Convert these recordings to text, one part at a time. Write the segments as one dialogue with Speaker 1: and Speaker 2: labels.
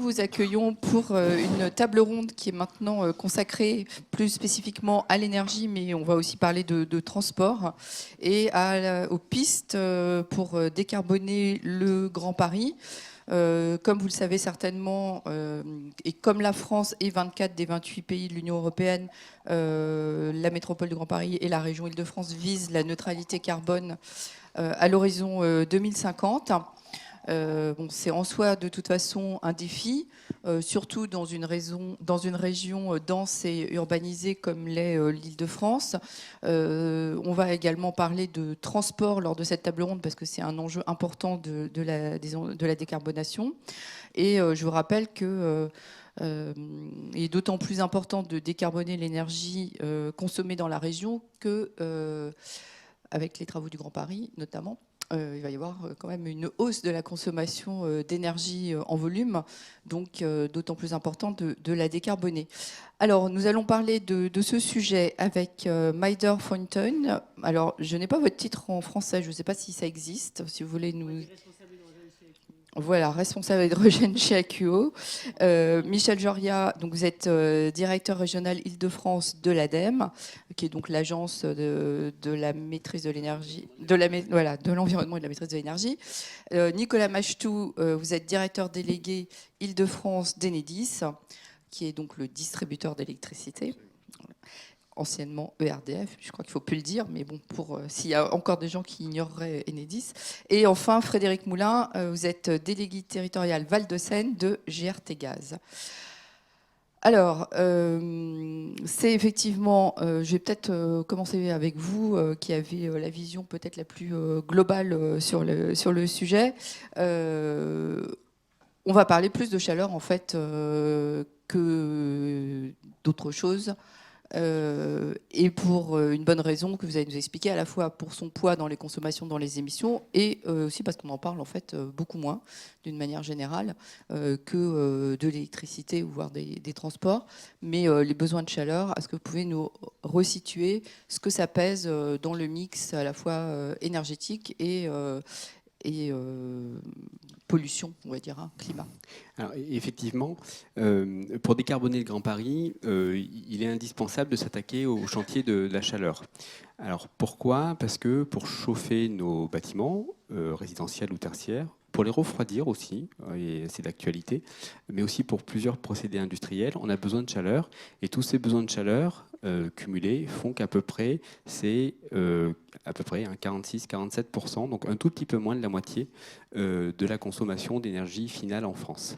Speaker 1: vous accueillons pour une table ronde qui est maintenant consacrée plus spécifiquement à l'énergie, mais on va aussi parler de transport et aux pistes pour décarboner le Grand Paris. Comme vous le savez certainement, et comme la France et 24 des 28 pays de l'Union européenne, la métropole du Grand Paris et la région Île-de-France visent la neutralité carbone à l'horizon 2050. C'est en soi de toute façon un défi, surtout dans une région dense et urbanisée comme l'est l'Île-de-France. On va également parler de transport lors de cette table ronde parce que c'est un enjeu important de la décarbonation. Et je vous rappelle que il est d'autant plus important de décarboner l'énergie consommée dans la région que avec les travaux du Grand Paris notamment. Il va y avoir quand même une hausse de la consommation d'énergie en volume, donc d'autant plus important de la décarboner. Alors, nous allons parler de ce sujet avec Maider Fountain. Alors, je n'ai pas votre titre en français, je ne sais pas si ça existe, si vous voulez nous... Voilà, responsable hydrogène chez AQO. Michel Joria, donc vous êtes directeur régional Île-de-France de l'ADEME, qui est donc l'agence de la maîtrise de l'énergie, de l'environnement et de la maîtrise de l'énergie. Nicolas Machtou, vous êtes directeur délégué Île-de-France d'Enedis, qui est donc le distributeur d'électricité. Anciennement ERDF, je crois qu'il ne faut plus le dire, mais bon, s'il y a encore des gens qui ignoreraient Enedis. Et enfin, Frédéric Moulin, vous êtes délégué territorial Val-de-Seine de GRT Gaz. Alors, c'est effectivement, je vais peut-être commencer avec vous, qui avez la vision peut-être la plus globale sur le sujet. On va parler plus de chaleur, en fait, que d'autres choses. Et pour une bonne raison que vous allez nous expliquer, à la fois pour son poids dans les consommations, dans les émissions, et aussi parce qu'on en parle en fait beaucoup moins, d'une manière générale, que de l'électricité ou voire des transports. Mais les besoins de chaleur, est-ce que vous pouvez nous resituer ce que ça pèse dans le mix à la fois énergétique et pollution, on va dire, climat?
Speaker 2: Alors, effectivement, pour décarboner le Grand Paris, il est indispensable de s'attaquer au chantier de la chaleur. Alors pourquoi? Parce que pour chauffer nos bâtiments, résidentiels ou tertiaires, pour les refroidir aussi, et c'est d'actualité, mais aussi pour plusieurs procédés industriels, on a besoin de chaleur. Et tous ces besoins de chaleur cumulés font qu'à peu près, c'est à peu près 46-47%, donc un tout petit peu moins de la moitié de la consommation d'énergie finale en France.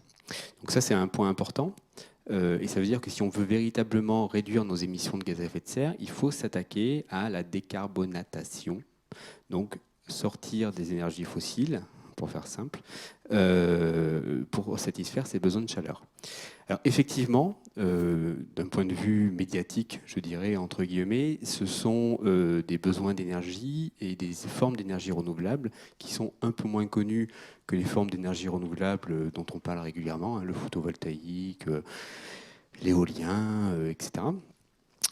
Speaker 2: Donc ça, c'est un point important. Et ça veut dire que si on veut véritablement réduire nos émissions de gaz à effet de serre, il faut s'attaquer à la décarbonatation. Donc sortir des énergies fossiles, pour faire simple, pour satisfaire ses besoins de chaleur. Alors effectivement, d'un point de vue médiatique, je dirais entre guillemets, ce sont des besoins d'énergie et des formes d'énergie renouvelable qui sont un peu moins connues que les formes d'énergie renouvelable dont on parle régulièrement, hein, le photovoltaïque, l'éolien, etc.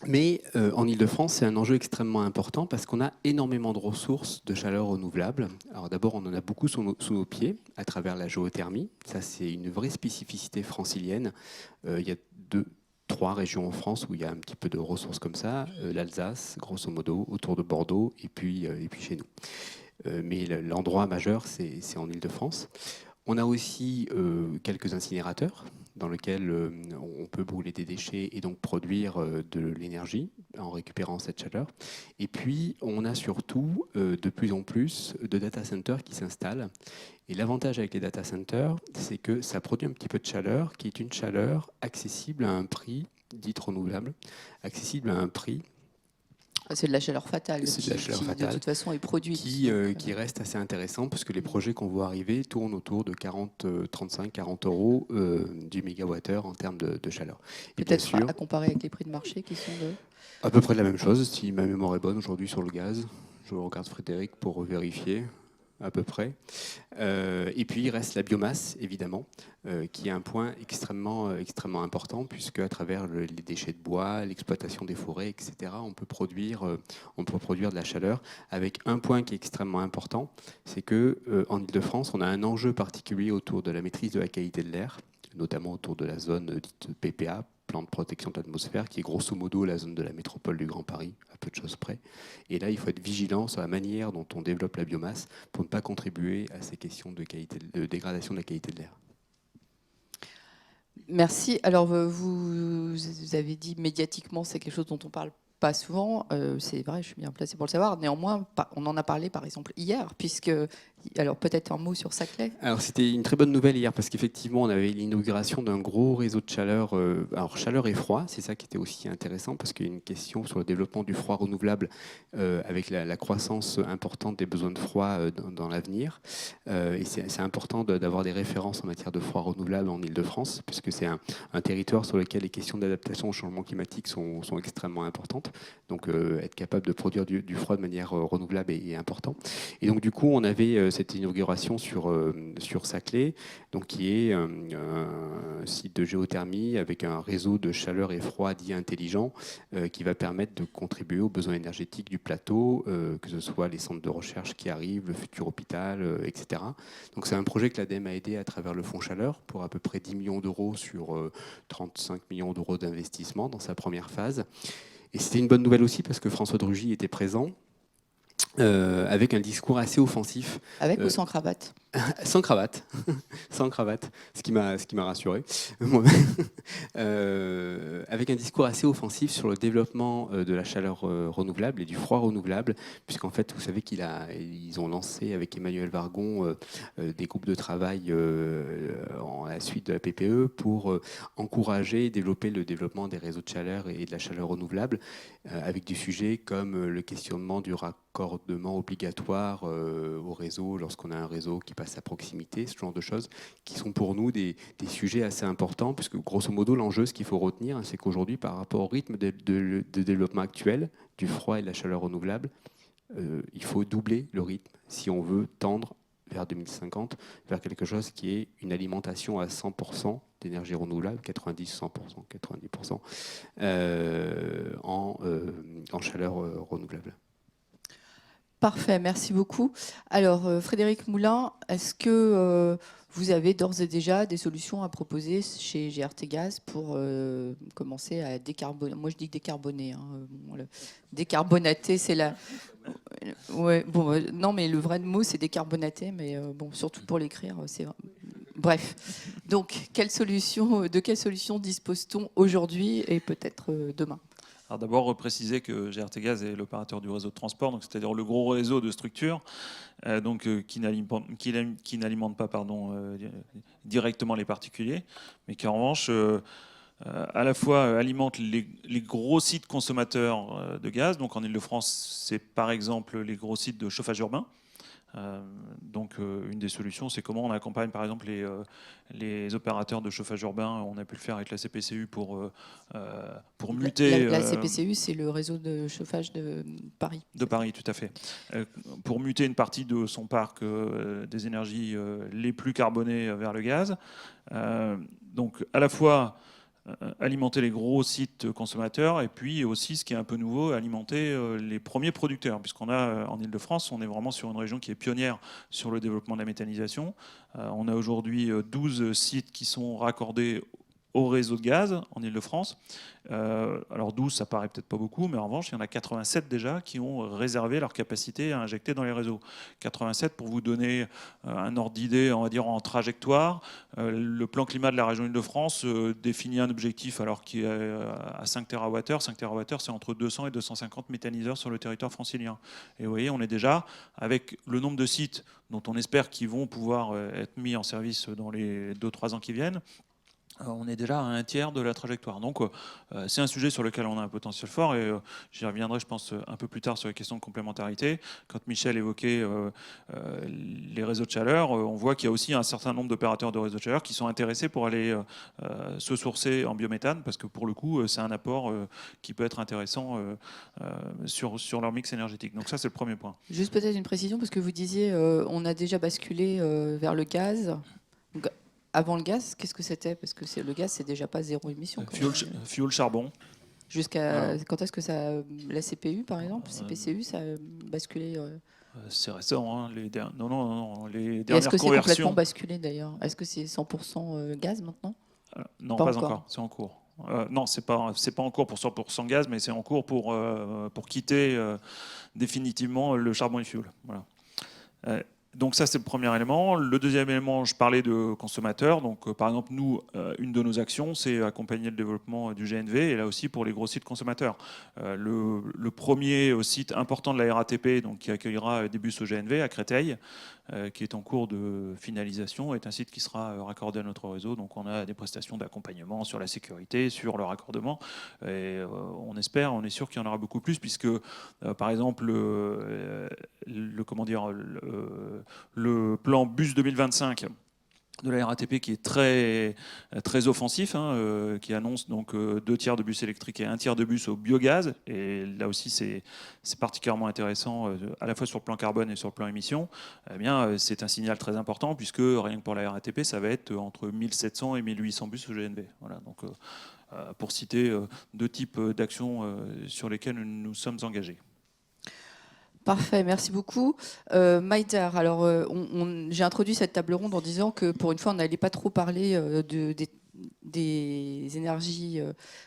Speaker 2: Mais en Île-de-France, c'est un enjeu extrêmement important parce qu'on a énormément de ressources de chaleur renouvelable. Alors d'abord, on en a beaucoup sous nos pieds à travers la géothermie. Ça, c'est une vraie spécificité francilienne. Il y a 3 régions en France où il y a un petit peu de ressources comme ça. L'Alsace, grosso modo, autour de Bordeaux, et puis chez nous. Mais l'endroit majeur, c'est en Île-de-France. On a aussi quelques incinérateurs dans lesquels on peut brûler des déchets et donc produire de l'énergie en récupérant cette chaleur. Et puis, on a surtout de plus en plus de data centers qui s'installent. Et l'avantage avec les data centers, c'est que ça produit un petit peu de chaleur qui est une chaleur accessible à un prix, dite renouvelable, accessible à un prix.
Speaker 1: C'est de la chaleur fatale,
Speaker 2: de
Speaker 1: toute façon est produite.
Speaker 2: Qui reste assez intéressant parce que les projets qu'on voit arriver tournent autour de 35-40 euros du mégawattheure en termes de chaleur.
Speaker 1: Peut-être à comparer avec les prix de marché qui sont de...
Speaker 2: À peu près la même chose, si ma mémoire est bonne aujourd'hui sur le gaz. Je regarde Frédéric pour vérifier. À peu près. Et puis il reste la biomasse, évidemment, qui est un point extrêmement important, puisque à travers les déchets de bois, l'exploitation des forêts, etc., on peut produire de la chaleur. Avec un point qui est extrêmement important, c'est que en Île-de-France, on a un enjeu particulier autour de la maîtrise de la qualité de l'air. notamment autour de la zone dite PPA, plan de protection de l'atmosphère, qui est grosso modo la zone de la métropole du Grand Paris, à peu de choses près. Et là, il faut être vigilant sur la manière dont on développe la biomasse pour ne pas contribuer à ces questions de dégradation de la qualité de l'air.
Speaker 1: Merci. Alors, vous avez dit médiatiquement, c'est quelque chose dont on parle pas souvent. C'est vrai, je suis bien placée pour le savoir. Néanmoins, on en a parlé, par exemple, hier, puisque... Alors, peut-être un mot sur Saclay.
Speaker 2: Alors, c'était une très bonne nouvelle hier, parce qu'effectivement, on avait l'inauguration d'un gros réseau de chaleur. Alors, chaleur et froid, c'est ça qui était aussi intéressant, parce qu'il y a une question sur le développement du froid renouvelable, avec la croissance importante des besoins de froid dans l'avenir. Et c'est important d'avoir des références en matière de froid renouvelable en Île-de-France, puisque c'est un territoire sur lequel les questions d'adaptation au changement climatique sont extrêmement importantes. Donc, être capable de produire du froid de manière renouvelable est important. Et donc, du coup, on avait cette inauguration sur Saclay, donc qui est un site de géothermie avec un réseau de chaleur et froid dit intelligent, qui va permettre de contribuer aux besoins énergétiques du plateau, que ce soit les centres de recherche qui arrivent, le futur hôpital, etc. Donc c'est un projet que l'ADEME a aidé à travers le Fonds Chaleur pour à peu près 10 millions d'euros sur 35 millions d'euros d'investissement dans sa première phase. Et c'était une bonne nouvelle aussi parce que François de Rugy était présent. Avec un discours assez offensif.
Speaker 1: Avec ou sans cravate?
Speaker 2: Sans cravate, sans cravate, ce qui m'a rassuré. Avec un discours assez offensif sur le développement de la chaleur renouvelable et du froid renouvelable, puisqu'en fait, vous savez ils ont lancé avec Emmanuel Vargon des groupes de travail en la suite de la PPE pour encourager et développer le développement des réseaux de chaleur et de la chaleur renouvelable, avec des sujets comme le questionnement du raccordement obligatoire au réseau lorsqu'on a un réseau qui passe à proximité, ce genre de choses qui sont pour nous des sujets assez importants, puisque grosso modo l'enjeu, ce qu'il faut retenir, c'est qu'aujourd'hui par rapport au rythme de développement actuel du froid et de la chaleur renouvelable, il faut doubler le rythme si on veut tendre vers 2050, vers quelque chose qui est une alimentation à 100% d'énergie renouvelable, 90, 100%, 90% en chaleur renouvelable.
Speaker 1: Parfait, merci beaucoup. Alors, Frédéric Moulin, est-ce que vous avez d'ores et déjà des solutions à proposer chez GRT Gaz pour commencer à décarboner? Moi, je dis décarboner. Hein. Décarbonater, c'est la... Ouais, bon, non, mais le vrai mot, c'est décarbonater, mais bon, surtout pour l'écrire, c'est... Bref. Donc, de quelle solution dispose-t-on aujourd'hui et peut-être demain?
Speaker 3: Alors d'abord, repréciser que GRT Gaz est l'opérateur du réseau de transport, donc c'est-à-dire le gros réseau de structures qui n'alimente pas directement les particuliers, mais qui en revanche à la fois alimente les gros sites consommateurs de gaz. Donc en Île-de-France, c'est par exemple les gros sites de chauffage urbain. Donc une des solutions, c'est comment on accompagne par exemple les opérateurs de chauffage urbain. On a pu le faire avec la CPCU pour muter...
Speaker 1: La CPCU, c'est le réseau de chauffage de Paris.
Speaker 3: De Paris, tout à fait. Pour muter une partie de son parc des énergies les plus carbonées vers le gaz. Donc à la fois alimenter les gros sites consommateurs et puis aussi, ce qui est un peu nouveau, alimenter les premiers producteurs, puisqu'on a en Île-de-France, on est vraiment sur une région qui est pionnière sur le développement de la méthanisation. On a aujourd'hui 12 sites qui sont raccordés au réseau de gaz en Île-de-France. Alors 12, ça paraît peut-être pas beaucoup, mais en revanche, il y en a 87 déjà qui ont réservé leur capacité à injecter dans les réseaux. 87, pour vous donner un ordre d'idée, on va dire en trajectoire, le plan climat de la région Île-de-France définit un objectif alors qui est à 5 TWh. 5 TWh, c'est entre 200 et 250 méthaniseurs sur le territoire francilien. Et vous voyez, on est déjà, avec le nombre de sites dont on espère qu'ils vont pouvoir être mis en service dans les 2-3 ans qui viennent, on est déjà à un tiers de la trajectoire. Donc c'est un sujet sur lequel on a un potentiel fort et j'y reviendrai, je pense, un peu plus tard sur les questions de complémentarité. Quand Michel évoquait les réseaux de chaleur, on voit qu'il y a aussi un certain nombre d'opérateurs de réseaux de chaleur qui sont intéressés pour aller se sourcer en biométhane, parce que pour le coup, c'est un apport qui peut être intéressant sur leur mix énergétique. Donc ça, c'est le premier point.
Speaker 1: Juste peut-être une précision, parce que vous disiez on a déjà basculé vers le gaz. Donc, avant le gaz, qu'est-ce que c'était? Parce que le gaz, c'est déjà pas zéro émission.
Speaker 3: Fuel charbon.
Speaker 1: Jusqu'à quand est-ce que la CPU, par exemple, CPCU, ça a basculé
Speaker 3: C'est récent, hein, les dernières
Speaker 1: est-ce que c'est
Speaker 3: conversions.
Speaker 1: complètement basculé d'ailleurs? Est-ce que c'est 100% gaz maintenant?
Speaker 3: Non,
Speaker 1: Pas
Speaker 3: pas
Speaker 1: encore.
Speaker 3: encore, c'est en cours. Non, c'est pas en cours pour 100% gaz, mais c'est en cours pour quitter définitivement le charbon et le fioul. Voilà. Donc ça, c'est le premier élément. Le deuxième élément, je parlais de consommateurs. Donc, par exemple, nous, une de nos actions, c'est accompagner le développement du GNV, et là aussi pour les gros sites consommateurs. Le premier site important de la RATP, donc, qui accueillera des bus au GNV à Créteil, qui est en cours de finalisation, est un site qui sera raccordé à notre réseau. Donc on a des prestations d'accompagnement sur la sécurité, sur le raccordement. Et on est sûr qu'il y en aura beaucoup plus, puisque par exemple le plan bus 2025 de la RATP, qui est très, très offensif, qui annonce donc 2 tiers de bus électriques et 1 tiers de bus au biogaz. Et là aussi, c'est particulièrement intéressant, à la fois sur le plan carbone et sur le plan émission. Eh bien, c'est un signal très important, puisque rien que pour la RATP, ça va être entre 1700 et 1800 bus au GNV. Voilà, donc, pour citer 2 types d'actions sur lesquelles nous sommes engagés.
Speaker 1: Parfait, merci beaucoup. Maïter, alors j'ai introduit cette table ronde en disant que pour une fois, on n'allait pas trop parler des énergies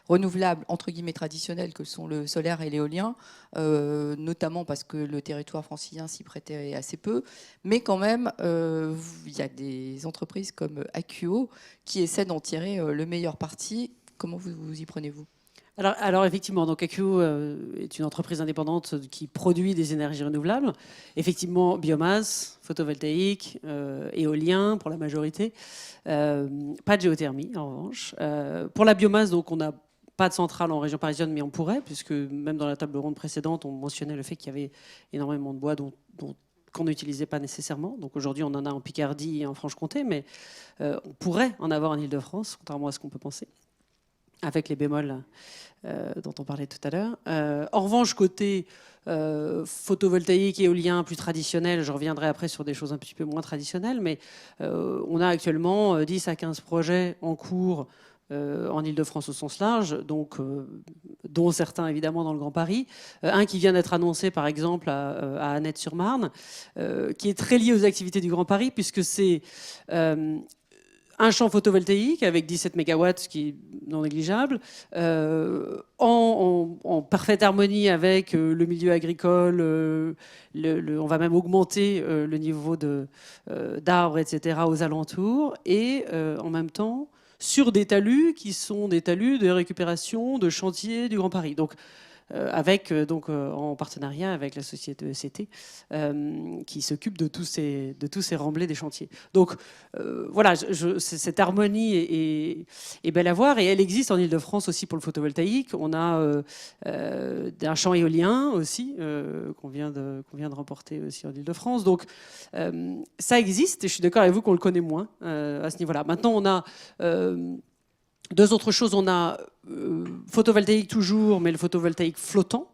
Speaker 1: renouvelables, entre guillemets traditionnelles, que sont le solaire et l'éolien, notamment parce que le territoire francilien s'y prêtait assez peu. Mais quand même, il y a des entreprises comme Akuo qui essaient d'en tirer le meilleur parti. Comment vous y prenez-vous ?
Speaker 4: Alors effectivement, donc Akuo est une entreprise indépendante qui produit des énergies renouvelables. Effectivement, biomasse, photovoltaïque, éolien pour la majorité. Pas de géothermie en revanche. Pour la biomasse, donc on n'a pas de centrale en région parisienne, mais on pourrait, puisque même dans la table ronde précédente, on mentionnait le fait qu'il y avait énormément de bois qu'on n'utilisait pas nécessairement. Donc aujourd'hui, on en a en Picardie et en Franche-Comté, mais on pourrait en avoir en Île-de-France, contrairement à ce qu'on peut penser, avec les bémols dont on parlait tout à l'heure. En revanche, côté photovoltaïque, éolien plus traditionnel, je reviendrai après sur des choses un petit peu moins traditionnelles, mais on a actuellement 10 à 15 projets en cours en Île-de-France au sens large, donc, dont certains évidemment dans le Grand Paris. Un qui vient d'être annoncé par exemple à Annette-sur-Marne, qui est très lié aux activités du Grand Paris, puisque c'est un champ photovoltaïque avec 17 MW, ce qui est non négligeable, en parfaite harmonie avec le milieu agricole. On va même augmenter le niveau d'arbres, etc., aux alentours. Et en même temps, sur des talus qui sont des talus de récupération de chantiers du Grand Paris. Donc, en partenariat avec la société ECT qui s'occupe de tous ces remblais des chantiers. Donc voilà, cette harmonie est belle à voir, et elle existe en Île-de-France aussi pour le photovoltaïque. On a un champ éolien aussi qu'on vient de remporter aussi en Île-de-France. Donc ça existe, et je suis d'accord avec vous qu'on le connaît moins à ce niveau-là. Maintenant, on a deux autres choses. On a photovoltaïque toujours, mais le photovoltaïque flottant.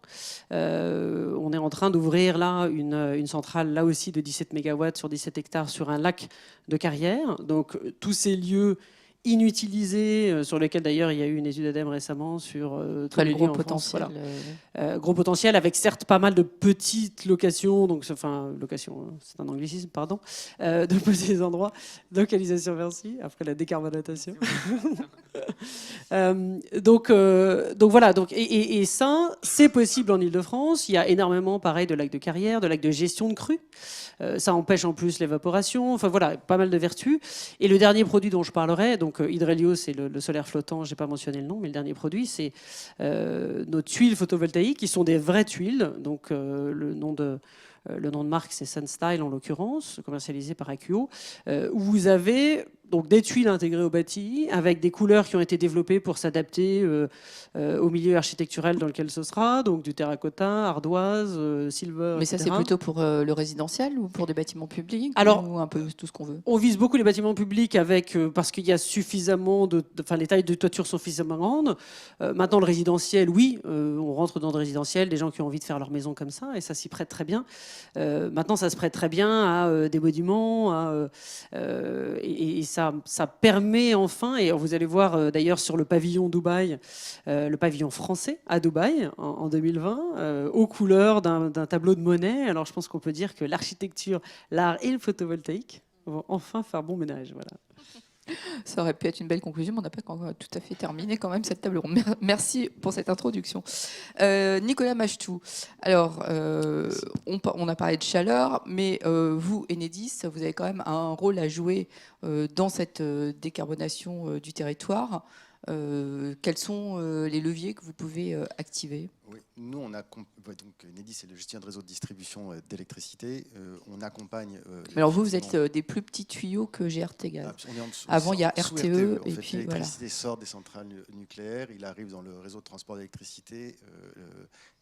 Speaker 4: On est en train d'ouvrir là une centrale, là aussi de 17 MW sur 17 hectares sur un lac de Carrière. Donc tous ces lieux inutilisés, sur lesquels d'ailleurs il y a eu une étude ADEME récemment sur tous les
Speaker 1: gros
Speaker 4: lieux en
Speaker 1: potentiel.
Speaker 4: France, voilà. Gros potentiel, avec certes pas mal de petites locations, donc location, c'est un anglicisme, pardon, de petits endroits, localisation merci, après la décarbonatation. Donc voilà, et ça, c'est possible en Île-de-France. Il y a énormément, pareil, de lacs de carrière, de lacs de gestion de crues. Ça empêche en plus l'évaporation. Enfin voilà, pas mal de vertus. Et le dernier produit dont je parlerai, donc Hydrelio, c'est le solaire flottant. J'ai pas mentionné le nom, mais le dernier produit, c'est nos tuiles photovoltaïques, qui sont des vraies tuiles. Donc le nom de marque, c'est Sunstyle en l'occurrence, commercialisé par Akuo, où vous avez donc des tuiles intégrées au bâti, avec des couleurs qui ont été développées pour s'adapter au milieu architectural dans lequel ce sera, donc du terracotta, ardoise, silver,
Speaker 1: Mais ça,
Speaker 4: etc.
Speaker 1: c'est plutôt pour le résidentiel ou pour des bâtiments publics,
Speaker 4: Alors,
Speaker 1: ou un peu tout ce qu'on veut?
Speaker 4: On vise beaucoup les bâtiments publics parce qu'il y a suffisamment les tailles de toiture sont suffisamment grandes. Maintenant, le résidentiel, oui, on rentre dans le résidentiel, des gens qui ont envie de faire leur maison comme ça, et ça s'y prête très bien. Maintenant, ça se prête très bien à des monuments, et ça permet enfin, et vous allez voir d'ailleurs sur le pavillon Dubaï, le pavillon français à Dubaï en 2020, aux couleurs d'un tableau de Monet. Alors, je pense qu'on peut dire que l'architecture, l'art et le photovoltaïque vont enfin faire bon ménage. Voilà.
Speaker 1: Ça aurait pu être une belle conclusion, mais on n'a pas encore tout à fait terminé quand même cette table ronde. Merci pour cette introduction. Nicolas Machetou, alors on a parlé de chaleur, mais vous, Enedis, vous avez quand même un rôle à jouer dans cette décarbonation du territoire. Quels sont les leviers que vous pouvez activer ?
Speaker 5: Oui, nous, donc Enedis, c'est le gestionnaire de réseau de distribution d'électricité. On accompagne.
Speaker 1: Mais alors vous êtes des plus petits tuyaux que GRT Gaz.
Speaker 5: On est en dessous,
Speaker 1: Avant, il y a
Speaker 5: sous
Speaker 1: RTE,
Speaker 5: En
Speaker 1: et
Speaker 5: fait,
Speaker 1: puis
Speaker 5: l'électricité sort des centrales nucléaires, il arrive dans le réseau de transport d'électricité,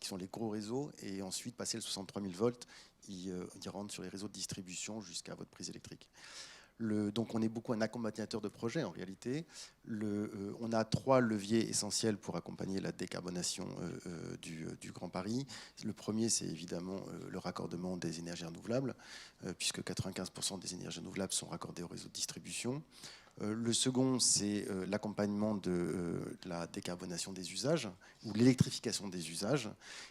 Speaker 5: qui sont les gros réseaux, et ensuite, passé le 63 000 volts, il rentre sur les réseaux de distribution jusqu'à votre prise électrique. Donc on est beaucoup un accompagnateur de projet en réalité. On a 3 leviers essentiels pour accompagner la décarbonation du Grand Paris. Le premier, c'est évidemment le raccordement des énergies renouvelables, puisque 95% des énergies renouvelables sont raccordées au réseau de distribution. Le second, c'est l'accompagnement de la décarbonation des usages ou l'électrification des usages,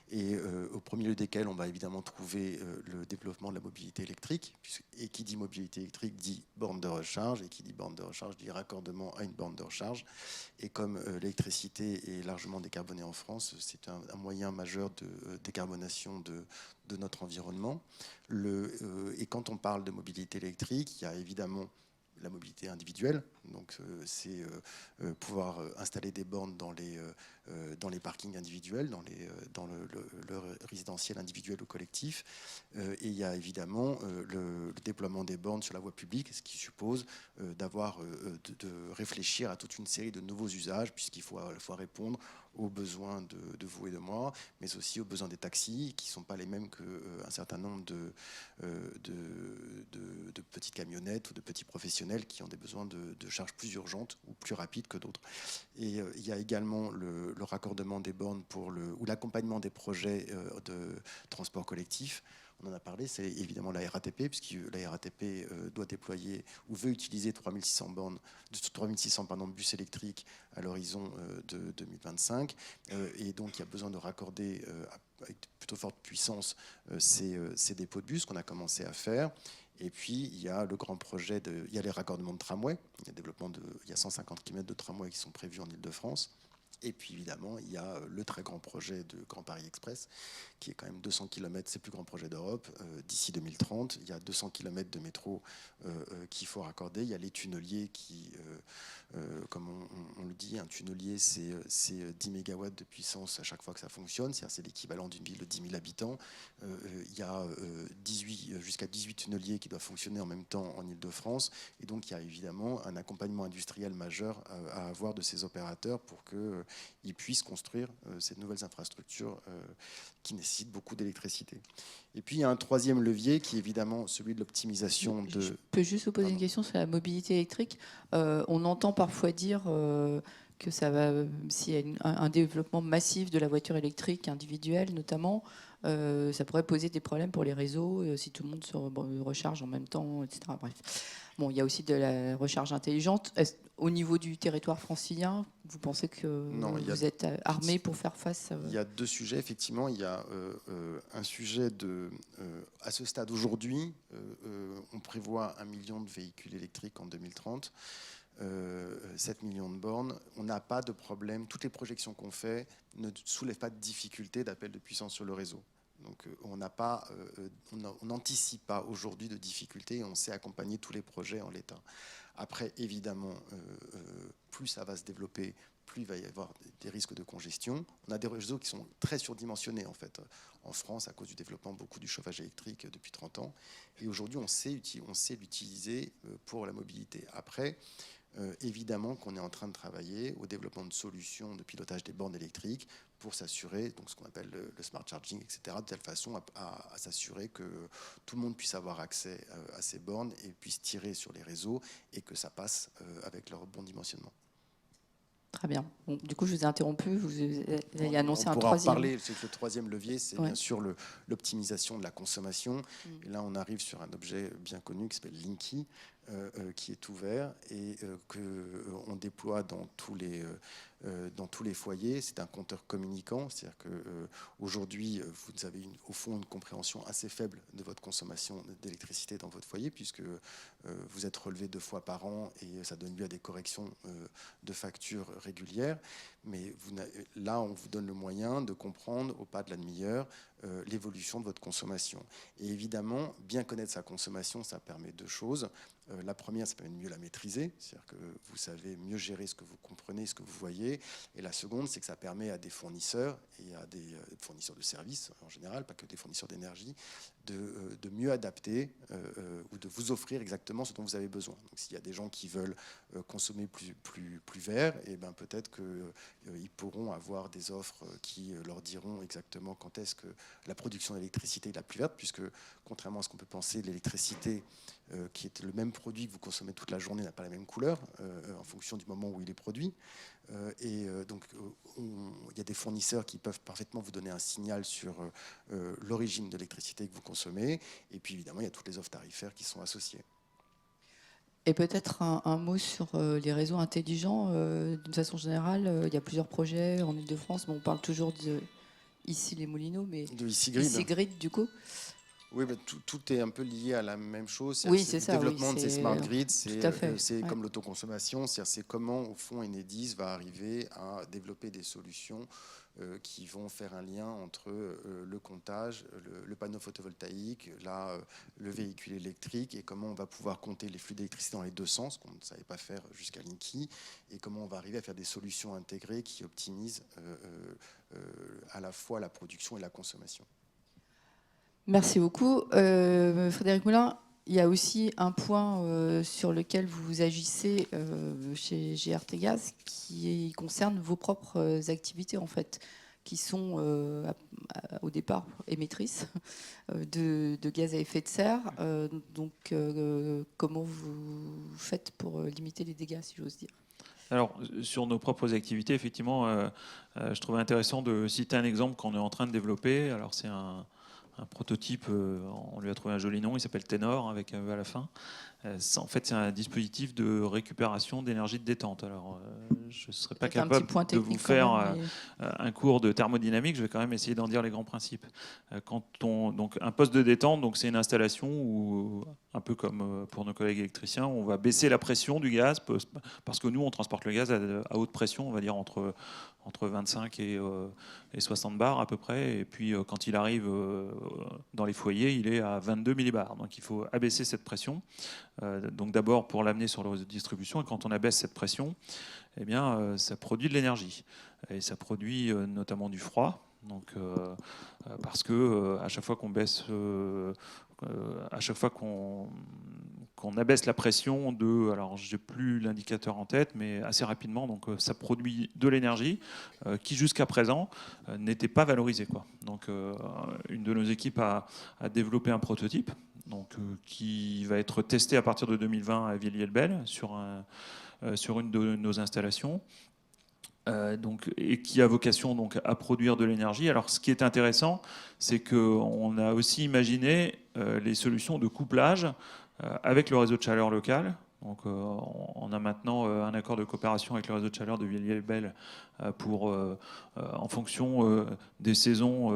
Speaker 5: et au premier lieu desquels on va évidemment trouver le développement de la mobilité électrique, et qui dit mobilité électrique dit borne de recharge, et qui dit borne de recharge dit raccordement à une borne de recharge. Et comme l'électricité est largement décarbonée en France, c'est un moyen majeur de décarbonation de notre environnement. Et quand on parle de mobilité électrique, il y a évidemment la mobilité individuelle, donc c'est pouvoir installer des bornes dans les parkings individuels, dans le résidentiel individuel ou collectif. Et il y a évidemment le déploiement des bornes sur la voie publique, ce qui suppose de réfléchir à toute une série de nouveaux usages, puisqu'il faut à la fois répondre aux besoins de vous et de moi, mais aussi aux besoins des taxis, qui ne sont pas les mêmes qu'un certain nombre de petites camionnettes ou de petits professionnels qui ont des besoins de charges plus urgentes ou plus rapides que d'autres. Et il y a également le raccordement des bornes ou l'accompagnement des projets de transport collectif. On en a parlé, c'est évidemment la RATP, puisque la RATP doit déployer ou veut utiliser 3600 bus électriques à l'horizon de 2025. Et donc, il y a besoin de raccorder avec plutôt forte puissance ces dépôts de bus qu'on a commencé à faire. Et puis, il y a le grand projet, il y a les raccordements de tramway. Il y a 150 km de tramway qui sont prévus en Île-de-France. Et puis évidemment, il y a le très grand projet de Grand Paris Express, qui est quand même 200 km, c'est le plus grand projet d'Europe, d'ici 2030. Il y a 200 km de métro qu'il faut raccorder. Il y a les tunneliers qui, comme on le dit, un tunnelier, c'est 10 MW de puissance à chaque fois que ça fonctionne. C'est l'équivalent d'une ville de 10 000 habitants. Il y a jusqu'à 18 tunneliers qui doivent fonctionner en même temps en Île-de-France. Et donc, il y a évidemment un accompagnement industriel majeur à avoir de ces opérateurs pour qu'ils puissent construire ces nouvelles infrastructures qui nécessitent beaucoup d'électricité. Et puis, il y a un troisième levier qui est évidemment celui de l'optimisation de...
Speaker 1: Je peux juste vous poser une question sur la mobilité électrique. On entend parfois dire que ça va, s'il y a un développement massif de la voiture électrique individuelle notamment, ça pourrait poser des problèmes pour les réseaux, si tout le monde se recharge en même temps, etc. Bref. Bon, il y a aussi de la recharge intelligente. Au niveau du territoire francilien, vous pensez que vous êtes armé pour faire face
Speaker 5: Il y a 2 sujets, effectivement. Il y a un sujet à ce stade aujourd'hui, on prévoit 1 million de véhicules électriques en 2030. 7 millions de bornes, on n'a pas de problème. Toutes les projections qu'on fait ne soulèvent pas de difficultés d'appel de puissance sur le réseau. Donc on n'anticipe pas aujourd'hui de difficultés et on sait accompagner tous les projets en l'état. Après, évidemment, plus ça va se développer, plus il va y avoir des risques de congestion. On a des réseaux qui sont très surdimensionnés en fait en France à cause du développement beaucoup du chauffage électrique depuis 30 ans. Et aujourd'hui, on sait l'utiliser pour la mobilité. Après, évidemment qu'on est en train de travailler au développement de solutions de pilotage des bornes électriques pour s'assurer, donc ce qu'on appelle le smart charging, etc., de telle façon à s'assurer que tout le monde puisse avoir accès à ces bornes et puisse tirer sur les réseaux et que ça passe avec leur bon dimensionnement.
Speaker 1: Très bien. Bon, du coup, je vous ai interrompu. Vous avez annoncé un troisième.
Speaker 5: On pourra en parler. Le troisième levier, c'est bien sûr l'optimisation de la consommation. Et là, on arrive sur un objet bien connu qui s'appelle Linky, qui est ouvert et qu'on déploie dans tous les foyers. C'est un compteur communicant, c'est-à-dire qu'aujourd'hui, vous avez au fond une compréhension assez faible de votre consommation d'électricité dans votre foyer, puisque vous êtes relevé 2 fois par an et ça donne lieu à des corrections de factures régulières. Mais là, on vous donne le moyen de comprendre au pas de la demi-heure l'évolution de votre consommation. Et évidemment, bien connaître sa consommation, ça permet 2 choses. La première, ça permet de mieux la maîtriser, c'est-à-dire que vous savez mieux gérer ce que vous comprenez, ce que vous voyez. Et la seconde, c'est que ça permet à des fournisseurs et à des fournisseurs de services en général, pas que des fournisseurs d'énergie, de mieux adapter ou de vous offrir exactement ce dont vous avez besoin. Donc, s'il y a des gens qui veulent consommer plus vert, et ben peut-être qu'ils pourront avoir des offres qui leur diront exactement quand est-ce que la production d'électricité est la plus verte, puisque contrairement à ce qu'on peut penser, l'électricité qui est le même produit que vous consommez toute la journée n'a pas la même couleur en fonction du moment où il est produit. Donc, il y a des fournisseurs qui peuvent parfaitement vous donner un signal sur l'origine de l'électricité que vous consommez. Et puis, évidemment, il y a toutes les offres tarifaires qui sont associées.
Speaker 1: Et peut-être un mot sur les réseaux intelligents. D'une façon générale, il y a plusieurs projets en Ile-de-France. Bon, on parle toujours de ici les Moulineaux, mais
Speaker 5: de Icigrid.
Speaker 1: Icigrid, du coup.
Speaker 5: Oui, mais tout est un peu lié à la même chose.
Speaker 1: Oui, c'est ça.
Speaker 5: Le développement
Speaker 1: oui,
Speaker 5: de ces smart grids,
Speaker 1: c'est
Speaker 5: c'est comme l'autoconsommation. C'est comment, au fond, Enedis va arriver à développer des solutions qui vont faire un lien entre le comptage, le panneau photovoltaïque, le véhicule électrique, et comment on va pouvoir compter les flux d'électricité dans les 2 sens, qu'on ne savait pas faire jusqu'à Linky, et comment on va arriver à faire des solutions intégrées qui optimisent à la fois la production et la consommation.
Speaker 1: Merci beaucoup. Frédéric Moulin, il y a aussi un point sur lequel vous agissez chez GRT Gaz qui concerne vos propres activités, en fait, qui sont au départ émettrices de gaz à effet de serre. Donc, comment vous faites pour limiter les dégâts, si j'ose dire ?
Speaker 3: Alors, sur nos propres activités, effectivement, je trouvais intéressant de citer un exemple qu'on est en train de développer. Alors, c'est un prototype, on lui a trouvé un joli nom, il s'appelle Ténor, avec un E à la fin. En fait, c'est un dispositif de récupération d'énergie de détente. Alors, je ne serais pas capable de vous faire un cours de thermodynamique, je vais quand même essayer d'en dire les grands principes. Donc, un poste de détente, donc c'est une installation où, un peu comme pour nos collègues électriciens, on va baisser la pression du gaz, parce que nous, on transporte le gaz à haute pression, on va dire entre 25 et 60 bars à peu près. Et puis, quand il arrive dans les foyers, il est à 22 millibars. Donc, il faut abaisser cette pression. Donc d'abord pour l'amener sur le réseau de distribution, et quand on abaisse cette pression, eh bien, ça produit de l'énergie. Et ça produit notamment du froid. Donc, parce que à chaque fois qu'on baisse, à chaque fois qu'on abaisse la pression alors j'ai plus l'indicateur en tête, mais assez rapidement, donc ça produit de l'énergie qui jusqu'à présent n'était pas valorisée, quoi. Donc une de nos équipes a développé un prototype, donc qui va être testé à partir de 2020 à Villiers-le-Bel sur une de nos installations. Et qui a vocation donc à produire de l'énergie. Alors, ce qui est intéressant, c'est qu'on a aussi imaginé les solutions de couplage avec le réseau de chaleur local. Donc, on a maintenant un accord de coopération avec le réseau de chaleur de Villiers-le-Bel pour, en fonction des saisons,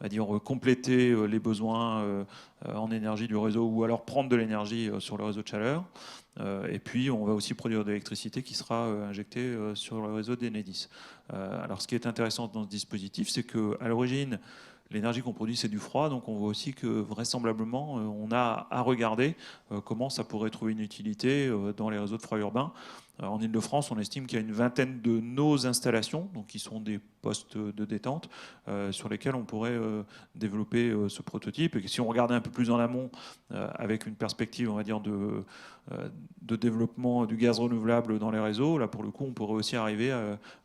Speaker 3: à dire compléter les besoins en énergie du réseau, ou alors prendre de l'énergie sur le réseau de chaleur. Et puis, on va aussi produire de l'électricité qui sera injectée sur le réseau d'Enedis. Alors, ce qui est intéressant dans ce dispositif, c'est qu'à l'origine, l'énergie qu'on produit, c'est du froid. Donc, on voit aussi que vraisemblablement, on a à regarder comment ça pourrait trouver une utilité dans les réseaux de froid urbain. En Ile-de-France, on estime qu'il y a une vingtaine de nos installations, donc qui sont des postes de détente, sur lesquels on pourrait développer ce prototype. Et si on regardait un peu plus en amont, avec une perspective, on va dire, de développement du gaz renouvelable dans les réseaux, là, pour le coup, on pourrait aussi arriver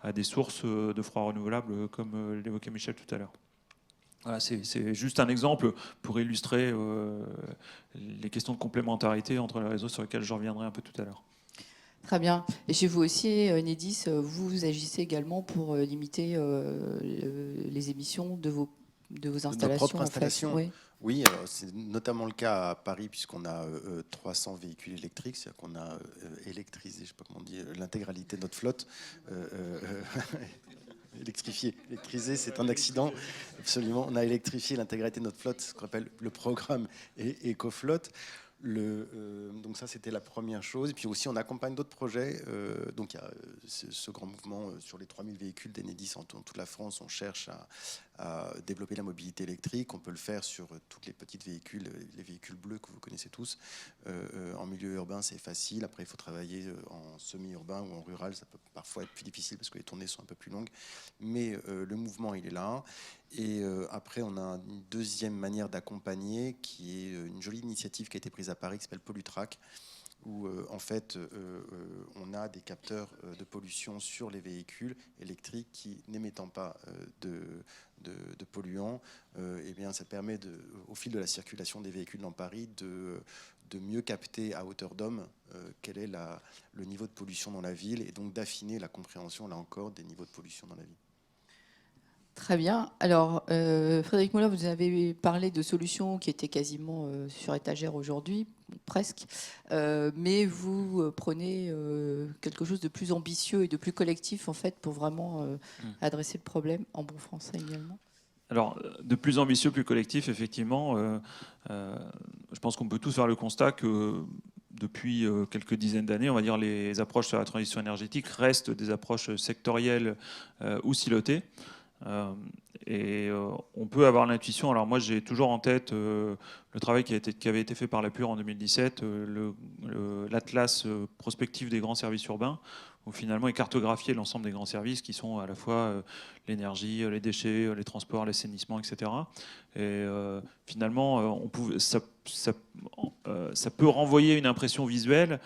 Speaker 3: à des sources de froid renouvelable, comme l'évoquait Michel tout à l'heure. Voilà, c'est juste un exemple pour illustrer les questions de complémentarité entre les réseaux sur lesquels je reviendrai un peu tout à l'heure.
Speaker 1: Très bien. Et chez vous aussi, Enedis, vous agissez également pour limiter les émissions de vos installations.
Speaker 5: Nos propres installations.
Speaker 1: Oui.
Speaker 5: Oui, alors c'est notamment le cas à Paris puisqu'on a 300 véhicules électriques, c'est-à-dire qu'on a électrisé, je ne sais pas comment on dit, l'intégralité de notre flotte. Électrifié. Électriser, c'est un accident. Absolument. On a électrifié l'intégralité de notre flotte, ce qu'on appelle le programme EcoFlotte. Donc ça, c'était la première chose. Et puis aussi, on accompagne d'autres projets. Donc il y a ce grand mouvement sur les 3000 véhicules d'Enedis en toute la France. On cherche à développer la mobilité électrique. On peut le faire sur toutes les petites véhicules, les véhicules bleus que vous connaissez tous. En milieu urbain, c'est facile. Après, il faut travailler en semi-urbain ou en rural. Ça peut parfois être plus difficile parce que les tournées sont un peu plus longues. Mais le mouvement, il est là. Et après, on a une deuxième manière d'accompagner qui est une jolie initiative qui a été prise à Paris qui s'appelle Pollutrack, où en fait on a des capteurs de pollution sur les véhicules électriques qui, n'émettant pas de polluants, eh bien, ça permet au fil de la circulation des véhicules dans Paris de mieux capter à hauteur d'homme quel est le niveau de pollution dans la ville et donc d'affiner la compréhension, là encore, des niveaux de pollution dans la ville.
Speaker 1: Très bien. Alors, Frédéric Moulin, vous avez parlé de solutions qui étaient quasiment sur étagère aujourd'hui, presque, mais vous prenez quelque chose de plus ambitieux et de plus collectif, en fait, pour vraiment adresser le problème en bon français également.
Speaker 3: Alors, de plus ambitieux, plus collectif, effectivement, je pense qu'on peut tous faire le constat que depuis quelques dizaines d'années, on va dire, les approches sur la transition énergétique restent des approches sectorielles ou silotées. On peut avoir l'intuition, alors moi j'ai toujours en tête le travail qui avait été fait par la PUR en 2017, l'atlas prospectif des grands services urbains, où finalement est cartographié l'ensemble des grands services qui sont à la fois l'énergie, les déchets, les transports, l'assainissement, etc. Et finalement, ça peut renvoyer une impression visuelle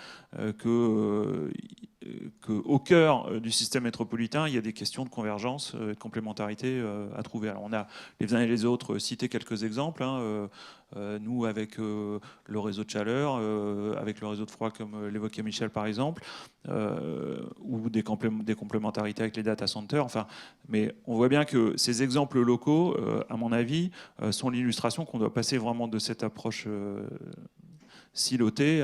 Speaker 3: qu'au cœur du système métropolitain, il y a des questions de convergence et de complémentarité à trouver. Alors on a les uns et les autres cité quelques exemples. Nous, avec le réseau de chaleur, avec le réseau de froid, comme l'évoquait Michel par exemple, ou des complémentarités avec les data centers. Enfin, mais on voit bien que ces exemples locaux, à mon avis, sont l'illustration qu'on doit passer vraiment de cette approche silotée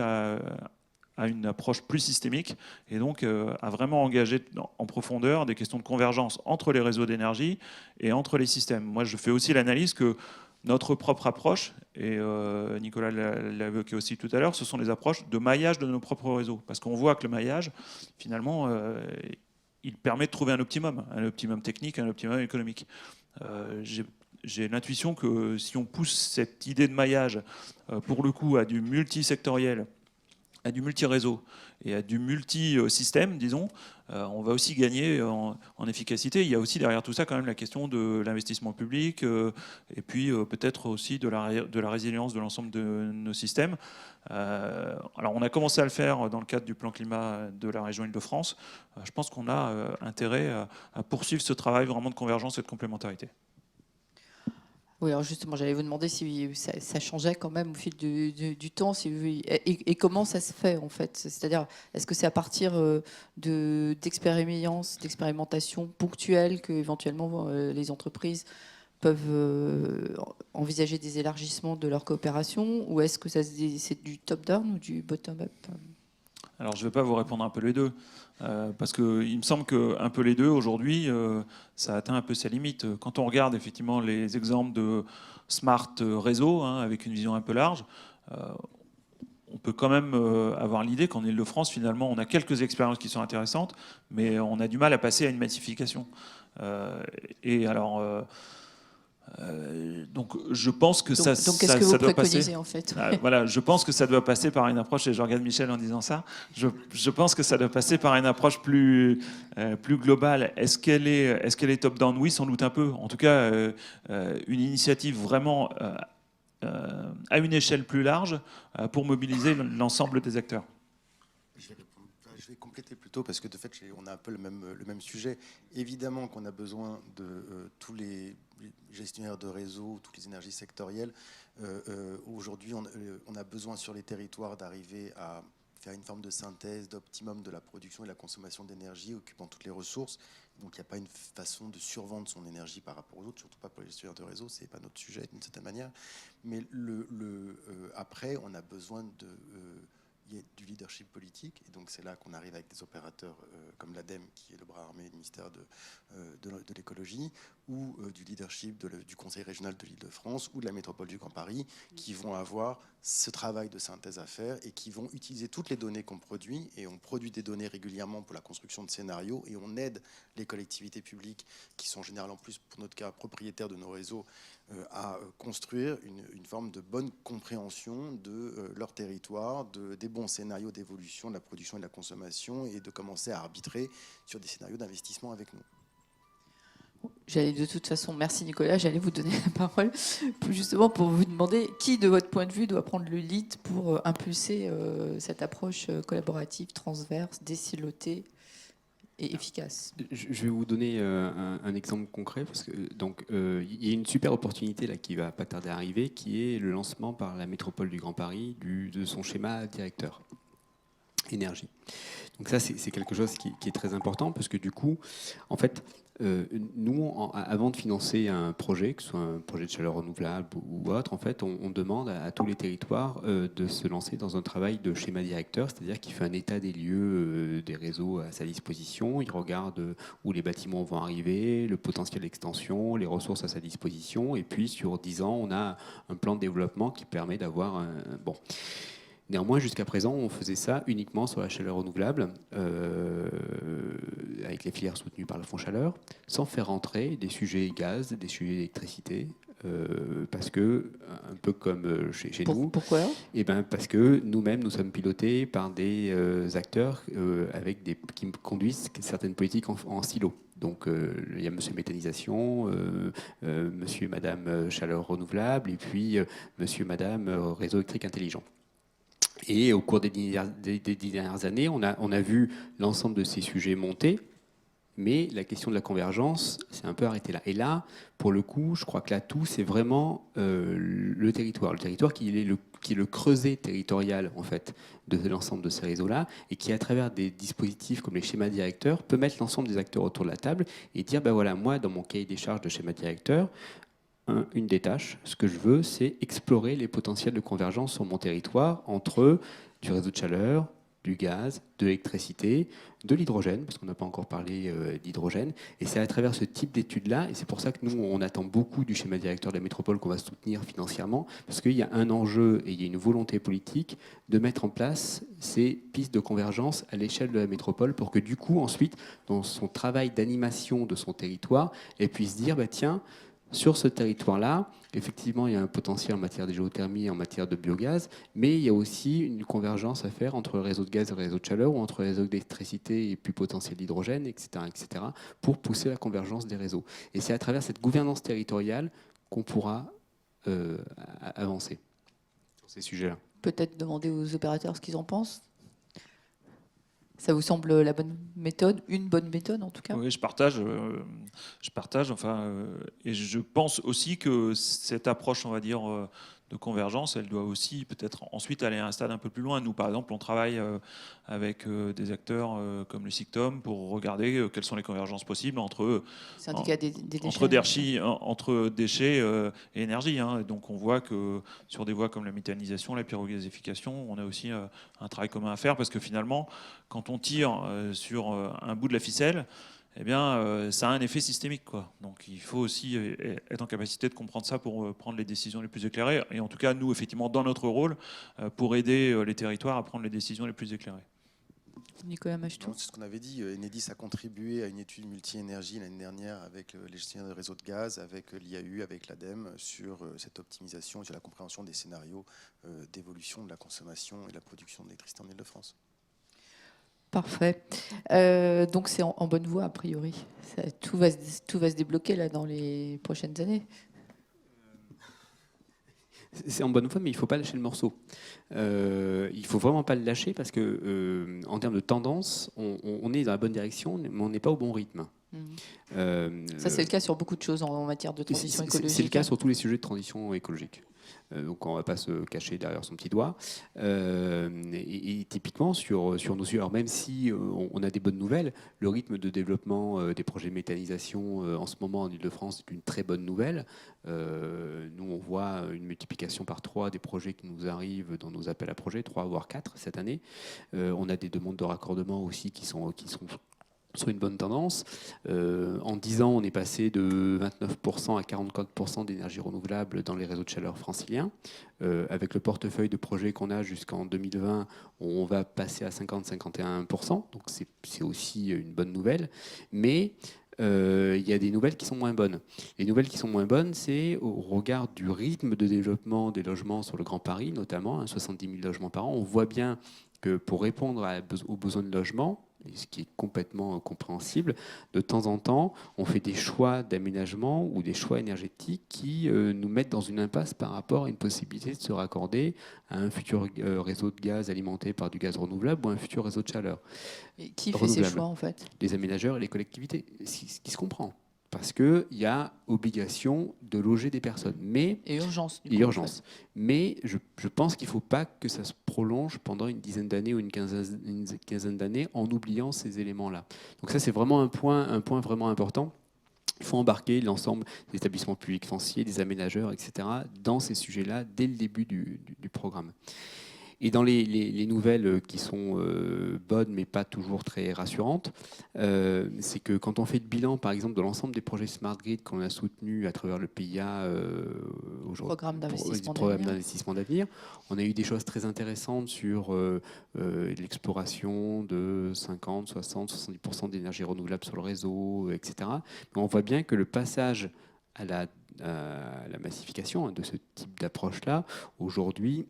Speaker 3: à une approche plus systémique et donc à vraiment engager en profondeur des questions de convergence entre les réseaux d'énergie et entre les systèmes. Moi, je fais aussi l'analyse que notre propre approche, et Nicolas l'a évoqué aussi tout à l'heure, ce sont des approches de maillage de nos propres réseaux. Parce qu'on voit que le maillage, finalement, il permet de trouver un optimum technique, un optimum économique. J'ai l'intuition que si on pousse cette idée de maillage, pour le coup, à du multisectoriel, à du multi-réseau et à du multi-système, disons, on va aussi gagner en efficacité. Il y a aussi derrière tout ça quand même la question de l'investissement public et puis peut-être aussi de la résilience de l'ensemble de nos systèmes. Alors on a commencé à le faire dans le cadre du plan climat de la région Île-de-France. Je pense qu'on a intérêt à poursuivre ce travail vraiment de convergence et de complémentarité.
Speaker 1: Oui, alors justement, j'allais vous demander si ça changeait quand même au fil du temps, et comment ça se fait en fait. C'est-à-dire, est-ce que c'est à partir d'expérimentations ponctuelles que éventuellement les entreprises peuvent envisager des élargissements de leur coopération, ou est-ce que c'est du top-down ou du bottom-up?
Speaker 3: Alors, je ne vais pas vous répondre un peu les deux, parce qu'il me semble qu'un peu les deux, aujourd'hui, ça atteint un peu ses limites. Quand on regarde effectivement les exemples de smart réseau, avec une vision un peu large, on peut quand même avoir l'idée qu'en Île-de-France, finalement, on a quelques expériences qui sont intéressantes, mais on a du mal à passer à une massification. Et alors... donc je pense que
Speaker 1: donc qu'est-ce que vous
Speaker 3: doit
Speaker 1: préconisez
Speaker 3: passer,
Speaker 1: en fait?
Speaker 3: voilà, je pense que ça doit passer par une approche, et je regarde Michel en disant ça, je pense que ça doit passer par une approche plus globale. Est-ce qu'elle est top-down? Oui, sans doute un peu. En tout cas, une initiative vraiment à une échelle plus large pour mobiliser l'ensemble des acteurs.
Speaker 5: Je vais compléter plutôt parce que de fait, on a un peu le même sujet. Évidemment qu'on a besoin de tous les gestionnaires de réseau, toutes les énergies sectorielles. Aujourd'hui, on a besoin sur les territoires d'arriver à faire une forme de synthèse, d'optimum de la production et de la consommation d'énergie, occupant toutes les ressources. Donc il n'y a pas une façon de survendre son énergie par rapport aux autres, surtout pas pour les gestionnaires de réseau, c'est pas notre sujet d'une certaine manière. Mais après, on a besoin il y a du leadership politique, et donc c'est là qu'on arrive avec des opérateurs comme l'ADEME, qui est le bras armé du ministère de l'écologie, ou du leadership du Conseil régional de l'Île-de-France ou de la métropole du Grand Paris, qui vont avoir ce travail de synthèse à faire et qui vont utiliser toutes les données qu'on produit, et on produit des données régulièrement pour la construction de scénarios, et on aide les collectivités publiques, qui sont généralement plus, pour notre cas, propriétaires de nos réseaux, à construire une forme de bonne compréhension de leur territoire, des bons scénarios d'évolution de la production et de la consommation, et de commencer à arbitrer sur des scénarios d'investissement avec nous.
Speaker 1: J'allais de toute façon, merci Nicolas, j'allais vous donner la parole justement pour vous demander qui, de votre point de vue, doit prendre le lead pour impulser cette approche collaborative, transverse, décilotée et efficace.
Speaker 2: Je vais vous donner un exemple concret, parce que il y a une super opportunité là qui va pas tarder à arriver, qui est le lancement par la métropole du Grand Paris de son schéma directeur énergie. Donc ça, c'est quelque chose qui est très important, parce que du coup, en fait, nous, avant de financer un projet, que ce soit un projet de chaleur renouvelable ou autre, en fait, on demande à tous les territoires de se lancer dans un travail de schéma directeur, c'est-à-dire qu'il fait un état des lieux des réseaux à sa disposition, il regarde où les bâtiments vont arriver, le potentiel d'extension, les ressources à sa disposition, et puis sur 10 ans, on a un plan de développement qui permet d'avoir un... Bon. Néanmoins, jusqu'à présent, on faisait ça uniquement sur la chaleur renouvelable, avec les filières soutenues par le Fonds Chaleur, sans faire rentrer des sujets gaz, des sujets électricité, parce que, un peu comme chez nous...
Speaker 1: Pourquoi ?
Speaker 2: Eh ben, parce que nous-mêmes, nous sommes pilotés par des acteurs qui conduisent certaines politiques en silo. Donc, il y a monsieur méthanisation, monsieur et madame chaleur renouvelable, et puis monsieur et madame réseau électrique intelligent. Et au cours des 10 dernières années, on a vu l'ensemble de ces sujets monter, mais la question de la convergence s'est un peu arrêtée là. Et là, pour le coup, je crois que l'atout, c'est vraiment le territoire qui est le creuset territorial en fait, de l'ensemble de ces réseaux-là, et qui, à travers des dispositifs comme les schémas directeurs, peut mettre l'ensemble des acteurs autour de la table et dire, ben voilà, moi, dans mon cahier des charges de schéma directeur, une des tâches, ce que je veux, c'est explorer les potentiels de convergence sur mon territoire entre du réseau de chaleur, du gaz, de l'électricité, de l'hydrogène, parce qu'on n'a pas encore parlé d'hydrogène. Et c'est à travers ce type d'études-là, et c'est pour ça que nous, on attend beaucoup du schéma directeur de la métropole qu'on va soutenir financièrement, parce qu'il y a un enjeu et il y a une volonté politique de mettre en place ces pistes de convergence à l'échelle de la métropole pour que du coup, ensuite, dans son travail d'animation de son territoire, elle puisse dire, bah, tiens, sur ce territoire-là, effectivement, il y a un potentiel en matière de géothermie et en matière de biogaz, mais il y a aussi une convergence à faire entre le réseau de gaz et le réseau de chaleur, ou entre le réseau d'électricité et puis potentiel d'hydrogène, etc., pour pousser la convergence des réseaux. Et c'est à travers cette gouvernance territoriale qu'on pourra avancer sur ces sujets-là.
Speaker 1: Peut-être demander aux opérateurs ce qu'ils en pensent. Ça vous semble la bonne méthode, une bonne méthode en tout cas ?
Speaker 3: Oui, je partage. Et je pense aussi que cette approche, on va dire, de convergence, elle doit aussi peut-être ensuite aller à un stade un peu plus loin. Nous, par exemple, on travaille avec des acteurs comme le SICTOM pour regarder quelles sont les convergences possibles entre déchets et énergie. Hein. Donc on voit que sur des voies comme la méthanisation, la pyrogasification, on a aussi un travail commun à faire, parce que finalement, quand on tire sur un bout de la ficelle, eh bien, ça a un effet systémique, quoi. Donc il faut aussi être en capacité de comprendre ça pour prendre les décisions les plus éclairées. Et en tout cas, nous, effectivement, dans notre rôle, pour aider les territoires à prendre les décisions les plus éclairées.
Speaker 1: Nicolas Machetou.
Speaker 5: C'est ce qu'on avait dit. Enedis a contribué à une étude multi-énergie l'année dernière avec les gestionnaires de réseaux de gaz, avec l'IAU, avec l'ADEME, sur cette optimisation et sur la compréhension des scénarios d'évolution de la consommation et de la production d'électricité en Île-de-France.
Speaker 1: Parfait. Donc c'est en bonne voie a priori. Tout va se débloquer là dans les prochaines années.
Speaker 2: C'est en bonne voie, mais il ne faut pas lâcher le morceau. Il ne faut vraiment pas le lâcher, parce que en termes de tendance, on est dans la bonne direction, mais on n'est pas au bon rythme.
Speaker 1: Ça, c'est le cas sur beaucoup de choses en matière de transition écologique.
Speaker 2: C'est le cas sur tous les sujets de transition écologique. Donc on ne va pas se cacher derrière son petit doigt. Et typiquement, sur nos yeux, alors même si on a des bonnes nouvelles, le rythme de développement des projets de méthanisation en ce moment en Ile-de-France est une très bonne nouvelle. Nous, on voit une multiplication par 3 des projets qui nous arrivent dans nos appels à projets, 3 voire 4 cette année. On a des demandes de raccordement aussi qui sont sur une bonne tendance. En 10 ans, on est passé de 29% à 44% d'énergie renouvelable dans les réseaux de chaleur franciliens. Avec le portefeuille de projets qu'on a jusqu'en 2020, on va passer à 50-51%. Donc c'est aussi une bonne nouvelle. Mais il y a des nouvelles qui sont moins bonnes. Les nouvelles qui sont moins bonnes, c'est au regard du rythme de développement des logements sur le Grand Paris, notamment, 70 000 logements par an. On voit bien que pour répondre aux besoins de logement, et ce qui est complètement compréhensible, de temps en temps, on fait des choix d'aménagement ou des choix énergétiques qui nous mettent dans une impasse par rapport à une possibilité de se raccorder à un futur réseau de gaz alimenté par du gaz renouvelable ou un futur réseau de chaleur.
Speaker 1: Et qui fait ces choix, en fait?
Speaker 2: Les aménageurs et les collectivités, ce qui se comprend. Parce qu'il y a obligation de loger des personnes. Mais,
Speaker 1: et urgence.
Speaker 2: Et urgence. Mais je pense qu'il ne faut pas que ça se prolonge pendant une dizaine d'années ou une quinzaine d'années en oubliant ces éléments-là. Donc ça, c'est vraiment un point vraiment important. Il faut embarquer l'ensemble des établissements publics fonciers, des aménageurs, etc., dans ces sujets-là dès le début du programme. Et dans les nouvelles qui sont bonnes, mais pas toujours très rassurantes, c'est que quand on fait le bilan, par exemple, de l'ensemble des projets Smart Grid qu'on a soutenus à travers le PIA,
Speaker 1: programme
Speaker 2: d'investissement d'avenir, on a eu des choses très intéressantes sur l'exploration de 50, 60, 70% d'énergie renouvelable sur le réseau, etc. Mais on voit bien que le passage à la massification de ce type d'approche-là, aujourd'hui,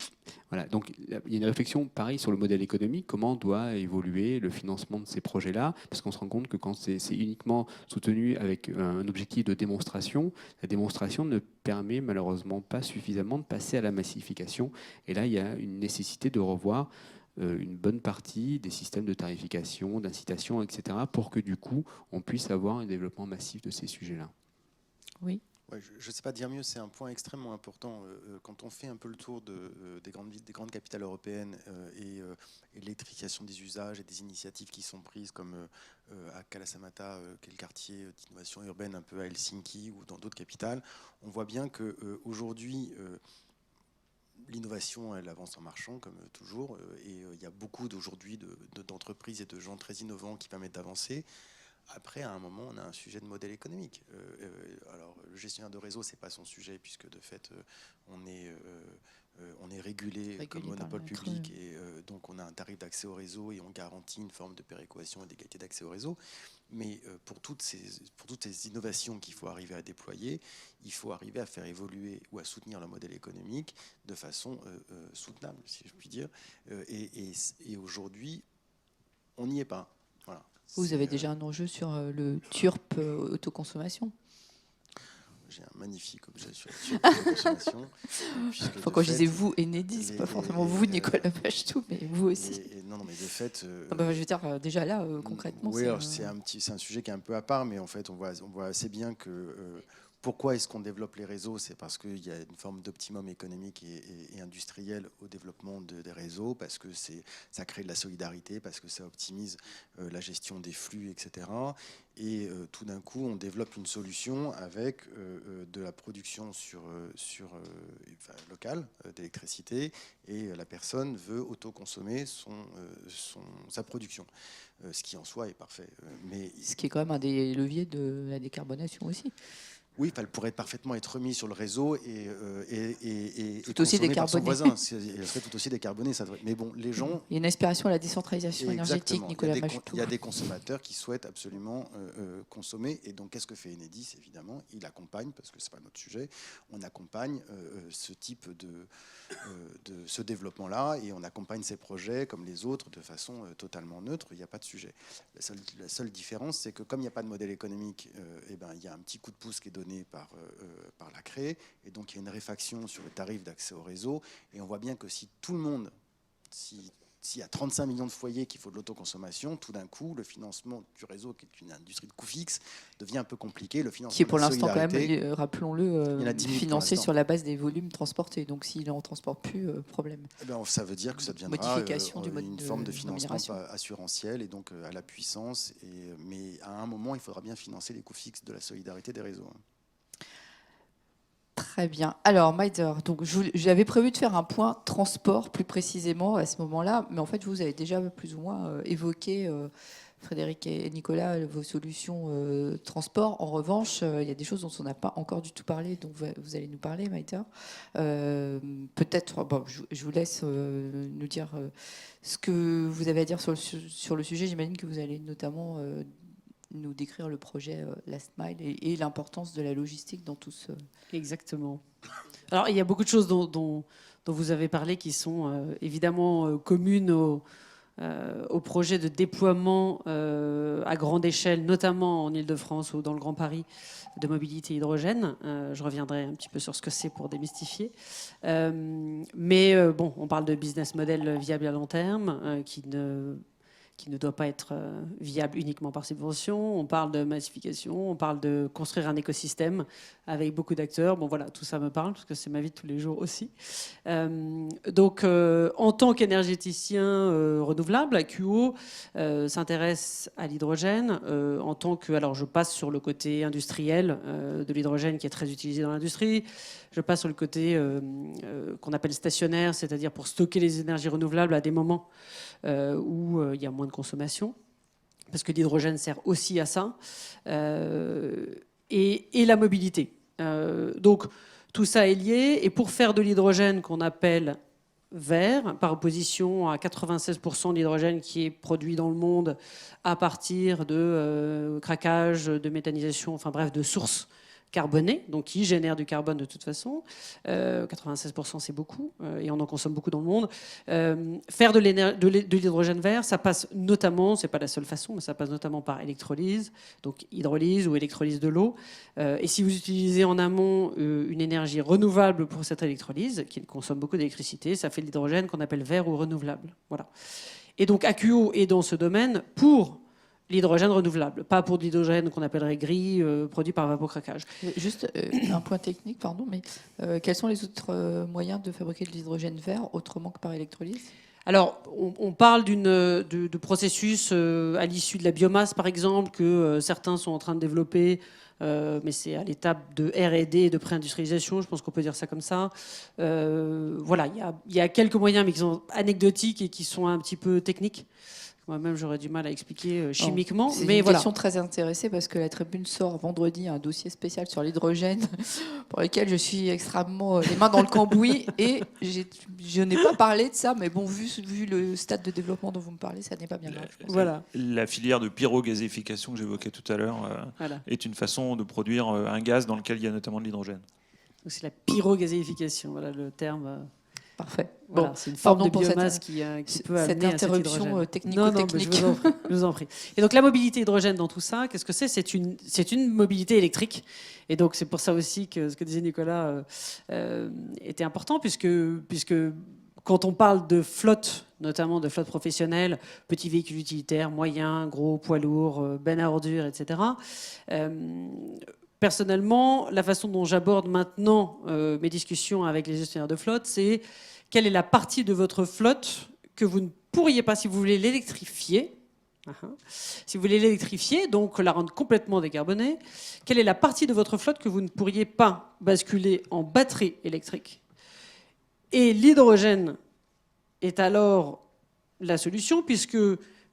Speaker 2: voilà. Donc il y a une réflexion pareil sur le modèle économique, comment doit évoluer le financement de ces projets-là, parce qu'on se rend compte que quand c'est uniquement soutenu avec un objectif de démonstration, la démonstration ne permet malheureusement pas suffisamment de passer à la massification. Et là, il y a une nécessité de revoir une bonne partie des systèmes de tarification, d'incitation, etc., pour que du coup, on puisse avoir un développement massif de ces sujets-là.
Speaker 1: Oui.
Speaker 5: Ouais, je ne sais pas dire mieux, c'est un point extrêmement important. Quand on fait un peu le tour des grandes villes, des grandes capitales européennes et l'électrification des usages et des initiatives qui sont prises, comme à Kalasamata, qui est le quartier d'innovation urbaine un peu à Helsinki ou dans d'autres capitales, on voit bien qu'aujourd'hui, l'innovation, elle avance en marchant, comme toujours, et il y a beaucoup d'aujourd'hui d'entreprises et de gens très innovants qui permettent d'avancer. Après, à un moment, on a un sujet de modèle économique. Alors, le gestionnaire de réseau, c'est pas son sujet, puisque de fait, on est régulé comme monopole public, et donc on a un tarif d'accès au réseau et on garantit une forme de péréquation et d'égalité d'accès au réseau. Mais pour toutes ces innovations qu'il faut arriver à déployer, il faut arriver à faire évoluer ou à soutenir le modèle économique de façon soutenable, si je puis dire. Et aujourd'hui, on n'y est pas. Voilà.
Speaker 1: Vous avez déjà un enjeu sur le TURP autoconsommation?
Speaker 5: J'ai un magnifique objet sur l'autoconsommation.
Speaker 1: Quand je disais vous, Enedis, c'est pas forcément vous, Nicolas Pachtou, mais vous aussi.
Speaker 5: Non, mais de fait...
Speaker 1: je veux dire, déjà là, concrètement...
Speaker 5: Oui, c'est un sujet qui est un peu à part, mais en fait, on voit assez bien que... Pourquoi est-ce qu'on développe les réseaux? C'est parce qu'il y a une forme d'optimum économique et industriel au développement des réseaux, parce que ça crée de la solidarité, parce que ça optimise la gestion des flux, etc. Et tout d'un coup, on développe une solution avec de la production locale d'électricité, et la personne veut autoconsommer sa production, ce qui en soi est parfait. Mais
Speaker 1: ce qui est quand même un des leviers de la décarbonation aussi.
Speaker 5: Oui, elle pourrait parfaitement être remise sur le réseau et
Speaker 1: tout aussi décarbonée
Speaker 5: par son voisin. Elle serait tout aussi décarbonée. Mais bon, les gens...
Speaker 1: Il y a une aspiration à la décentralisation énergétique, Nicolas Pachtou.
Speaker 5: Il y a des consommateurs qui souhaitent absolument consommer. Et donc, qu'est-ce que fait Enedis? Évidemment, il accompagne, parce que ce n'est pas notre sujet, on accompagne ce type ce développement-là, et on accompagne ces projets comme les autres de façon totalement neutre. Il n'y a pas de sujet. La seule différence, c'est que comme il n'y a pas de modèle économique, il y a un petit coup de pouce qui est donné par la CRE, et donc il y a une réfaction sur le tarif d'accès au réseau, et on voit bien que si tout le monde, si s'il y a 35 millions de foyers qu'il faut de l'autoconsommation, tout d'un coup, le financement du réseau, qui est une industrie de coût fixe, devient un peu compliqué. Le financement
Speaker 1: Qui est pour
Speaker 5: de la
Speaker 1: l'instant, quand même,
Speaker 5: solidarité,
Speaker 1: rappelons-le,
Speaker 5: il y en a 10 000 pour
Speaker 1: financé
Speaker 5: l'instant.
Speaker 1: sur la base des volumes transportés. Donc s'il n'en transporte plus, problème.
Speaker 5: eh ben, ça veut dire que ça deviendra
Speaker 1: Modification du mode
Speaker 5: une
Speaker 1: de
Speaker 5: forme de financement
Speaker 1: rémunération.
Speaker 5: assurantiel et donc à la puissance. Mais à un moment, il faudra bien financer les coûts fixes de la solidarité des réseaux.
Speaker 1: Très bien. Alors, Maïder, donc j'avais prévu de faire un point transport plus précisément à ce moment-là, mais en fait, vous avez déjà plus ou moins évoqué, Frédéric et Nicolas, vos solutions transport. En revanche, il y a des choses dont on n'a pas encore du tout parlé, donc vous allez nous parler, Maïder. Peut-être, bon, je vous laisse nous dire ce que vous avez à dire sur le sujet. J'imagine que vous allez notamment nous décrire le projet Last Mile et l'importance de la logistique dans tout ce...
Speaker 4: Exactement. Alors, il y a beaucoup de choses dont vous avez parlé qui sont évidemment communes au projet de déploiement à grande échelle, notamment en Île-de-France ou dans le Grand Paris, de mobilité hydrogène. Je reviendrai un petit peu sur ce que c'est pour démystifier. Mais bon, on parle de business model viable à long terme qui ne doit pas être viable uniquement par subvention. On parle de massification, on parle de construire un écosystème avec beaucoup d'acteurs. Bon voilà, tout ça me parle parce que c'est ma vie de tous les jours aussi. Donc, en tant qu'énergéticien renouvelable, AQO s'intéresse à l'hydrogène en tant que... Alors, je passe sur le côté industriel de l'hydrogène qui est très utilisé dans l'industrie. Je passe sur le côté qu'on appelle stationnaire, c'est-à-dire pour stocker les énergies renouvelables à des moments où il y a moins de consommation, parce que l'hydrogène sert aussi à ça, et la mobilité. Donc tout ça est lié, et pour faire de l'hydrogène qu'on appelle vert, par opposition à 96% de l'hydrogène qui est produit dans le monde à partir de craquage, de méthanisation, enfin bref, de sources carboné, donc qui génère du carbone de toute façon. 96%, c'est beaucoup, et on en consomme beaucoup dans le monde. Faire de l'hydrogène vert, ça passe notamment, c'est pas la seule façon, mais ça passe notamment par électrolyse, donc hydrolyse ou électrolyse de l'eau. Et si vous utilisez en amont une énergie renouvelable pour cette électrolyse, qui consomme beaucoup d'électricité, ça fait de l'hydrogène qu'on appelle vert ou renouvelable. Voilà. Et donc AQO est dans ce domaine pour l'hydrogène renouvelable, pas pour de l'hydrogène qu'on appellerait gris, produit par vapocraquage.
Speaker 1: Juste un point technique, pardon, mais quels sont les autres moyens de fabriquer de l'hydrogène vert autrement que par électrolyse ?
Speaker 4: Alors, on parle de processus à l'issue de la biomasse, par exemple, que certains sont en train de développer, mais c'est à l'étape de R&D et de pré-industrialisation, je pense qu'on peut dire ça comme ça. Voilà, il y a quelques moyens, mais qui sont anecdotiques et qui sont un petit peu techniques. Moi-même, j'aurais du mal à expliquer chimiquement.
Speaker 1: C'est
Speaker 4: mais
Speaker 1: une
Speaker 4: voilà.
Speaker 1: question très intéressée parce que la Tribune sort vendredi un dossier spécial sur l'hydrogène pour lequel je suis extrêmement les mains dans le cambouis et je n'ai pas parlé de ça, mais bon, vu le stade de développement dont vous me parlez, ça n'est pas bien grave.
Speaker 4: Voilà.
Speaker 3: La filière de pyrogazéification que j'évoquais tout à l'heure
Speaker 4: Voilà.
Speaker 3: est une façon de produire un gaz dans lequel il y a notamment de l'hydrogène.
Speaker 4: Donc c'est la pyrogazéification, voilà le terme.
Speaker 1: Parfait.
Speaker 4: Voilà,
Speaker 1: Bon,
Speaker 4: c'est une forme
Speaker 1: pardon
Speaker 4: de
Speaker 1: pour cette-
Speaker 4: biomasse qui peut
Speaker 1: cette
Speaker 4: amener à cet
Speaker 1: interruption
Speaker 4: hydrogène.
Speaker 1: technico-technique.
Speaker 4: Non, mais je vous en prie. Et donc la mobilité hydrogène dans tout ça, qu'est-ce que c'est ? C'est une mobilité électrique. Et donc c'est pour ça aussi que ce que disait Nicolas était important, puisque quand on parle de flotte, notamment de flotte professionnelle, petits véhicules utilitaires, moyens, gros, poids lourds, bennes à ordures, etc. Personnellement, la façon dont j'aborde maintenant mes discussions avec les gestionnaires de flotte, c'est quelle est la partie de votre flotte que vous ne pourriez pas, si vous voulez l'électrifier, si vous voulez l'électrifier, donc la rendre complètement décarbonée, quelle est la partie de votre flotte que vous ne pourriez pas basculer en batterie électrique ? Et l'hydrogène est alors la solution, puisque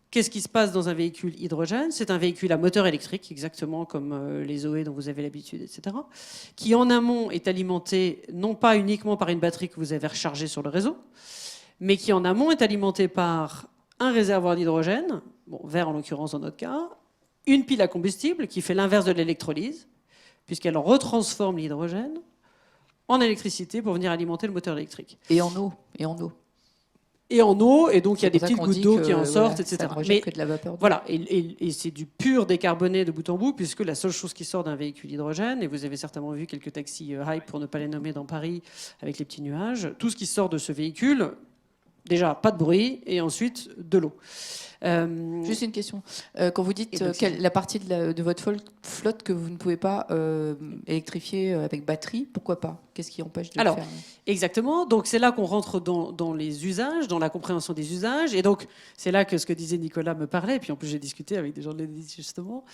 Speaker 4: qu'est-ce qui se passe dans un véhicule hydrogène ? C'est un véhicule à moteur électrique, exactement comme les Zoé dont vous avez l'habitude, etc., qui en amont est alimenté non pas uniquement par une batterie que vous avez rechargée sur le réseau, mais qui en amont est alimenté par un réservoir d'hydrogène, bon, vert en l'occurrence dans notre cas, une pile à combustible qui fait l'inverse de l'électrolyse, puisqu'elle retransforme l'hydrogène en électricité pour venir alimenter le moteur électrique.
Speaker 1: Et en eau. Et en eau.
Speaker 4: Et en eau, et donc il y a des
Speaker 1: C'est pour ça
Speaker 4: petites
Speaker 1: qu'on
Speaker 4: gouttes
Speaker 1: dit
Speaker 4: d'eau
Speaker 1: que,
Speaker 4: qui en sortent,
Speaker 1: voilà,
Speaker 4: etc.
Speaker 1: ça ne rejette
Speaker 4: Mais
Speaker 1: que de la vapeur d'eau.
Speaker 4: voilà, et c'est du pur décarboné de bout en bout, puisque la seule chose qui sort d'un véhicule hydrogène, et vous avez certainement vu quelques taxis hype, pour ne pas les nommer, dans Paris, avec les petits nuages, tout ce qui sort de ce véhicule Déjà, pas de bruit, et ensuite, de l'eau.
Speaker 1: Juste une question. Quand vous dites
Speaker 4: Et donc,
Speaker 1: la partie de votre flotte que vous ne pouvez pas électrifier avec batterie, pourquoi pas? Qu'est-ce qui empêche de
Speaker 4: Alors,
Speaker 1: le faire?
Speaker 4: exactement. Donc, c'est là qu'on rentre dans les usages, dans la compréhension des usages. Et donc, c'est là que ce que disait Nicolas me parlait. Et puis, en plus, j'ai discuté avec des gens de l'Enedis, justement.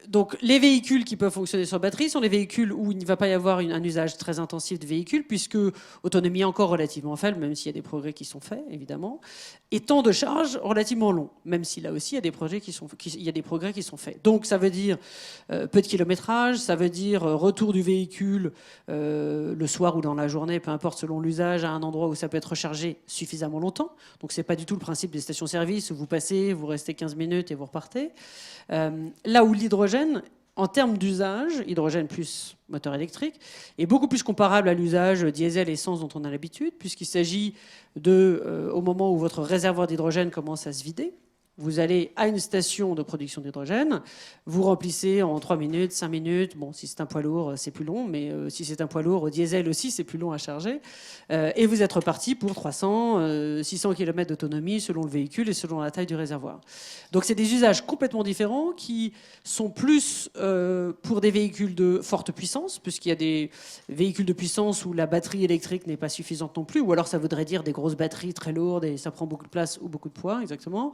Speaker 4: Donc, les véhicules qui peuvent fonctionner sur batterie sont les véhicules où il ne va pas y avoir un usage très intensif de véhicules, puisque autonomie encore relativement faible, même s'il y a des progrès qui sont faits, évidemment, et temps de charge relativement long, même si là aussi il y a des progrès qui sont faits. Donc, ça veut dire peu de kilométrage, ça veut dire retour du véhicule le soir ou dans la journée, peu importe selon l'usage, à un endroit où ça peut être rechargé suffisamment longtemps. Donc, c'est pas du tout le principe des stations-service où vous passez, vous restez 15 minutes et vous repartez. Là où l'hydrogène, en termes d'usage, hydrogène plus moteur électrique, est beaucoup plus comparable à l'usage diesel essence dont on a l'habitude, puisqu'il s'agit au moment où votre réservoir d'hydrogène commence à se vider, vous allez à une station de production d'hydrogène, vous remplissez en 3 minutes, 5 minutes. Bon, si c'est un poids lourd, c'est plus long, mais si c'est un poids lourd, au diesel aussi, c'est plus long à charger. Et vous êtes reparti pour 300, 600 km d'autonomie selon le véhicule et selon la taille du réservoir. Donc, c'est des usages complètement différents qui sont plus pour des véhicules de forte puissance, puisqu'il y a des véhicules de puissance où la batterie électrique n'est pas suffisante non plus, ou alors ça voudrait dire des grosses batteries très lourdes et ça prend beaucoup de place ou beaucoup de poids, exactement.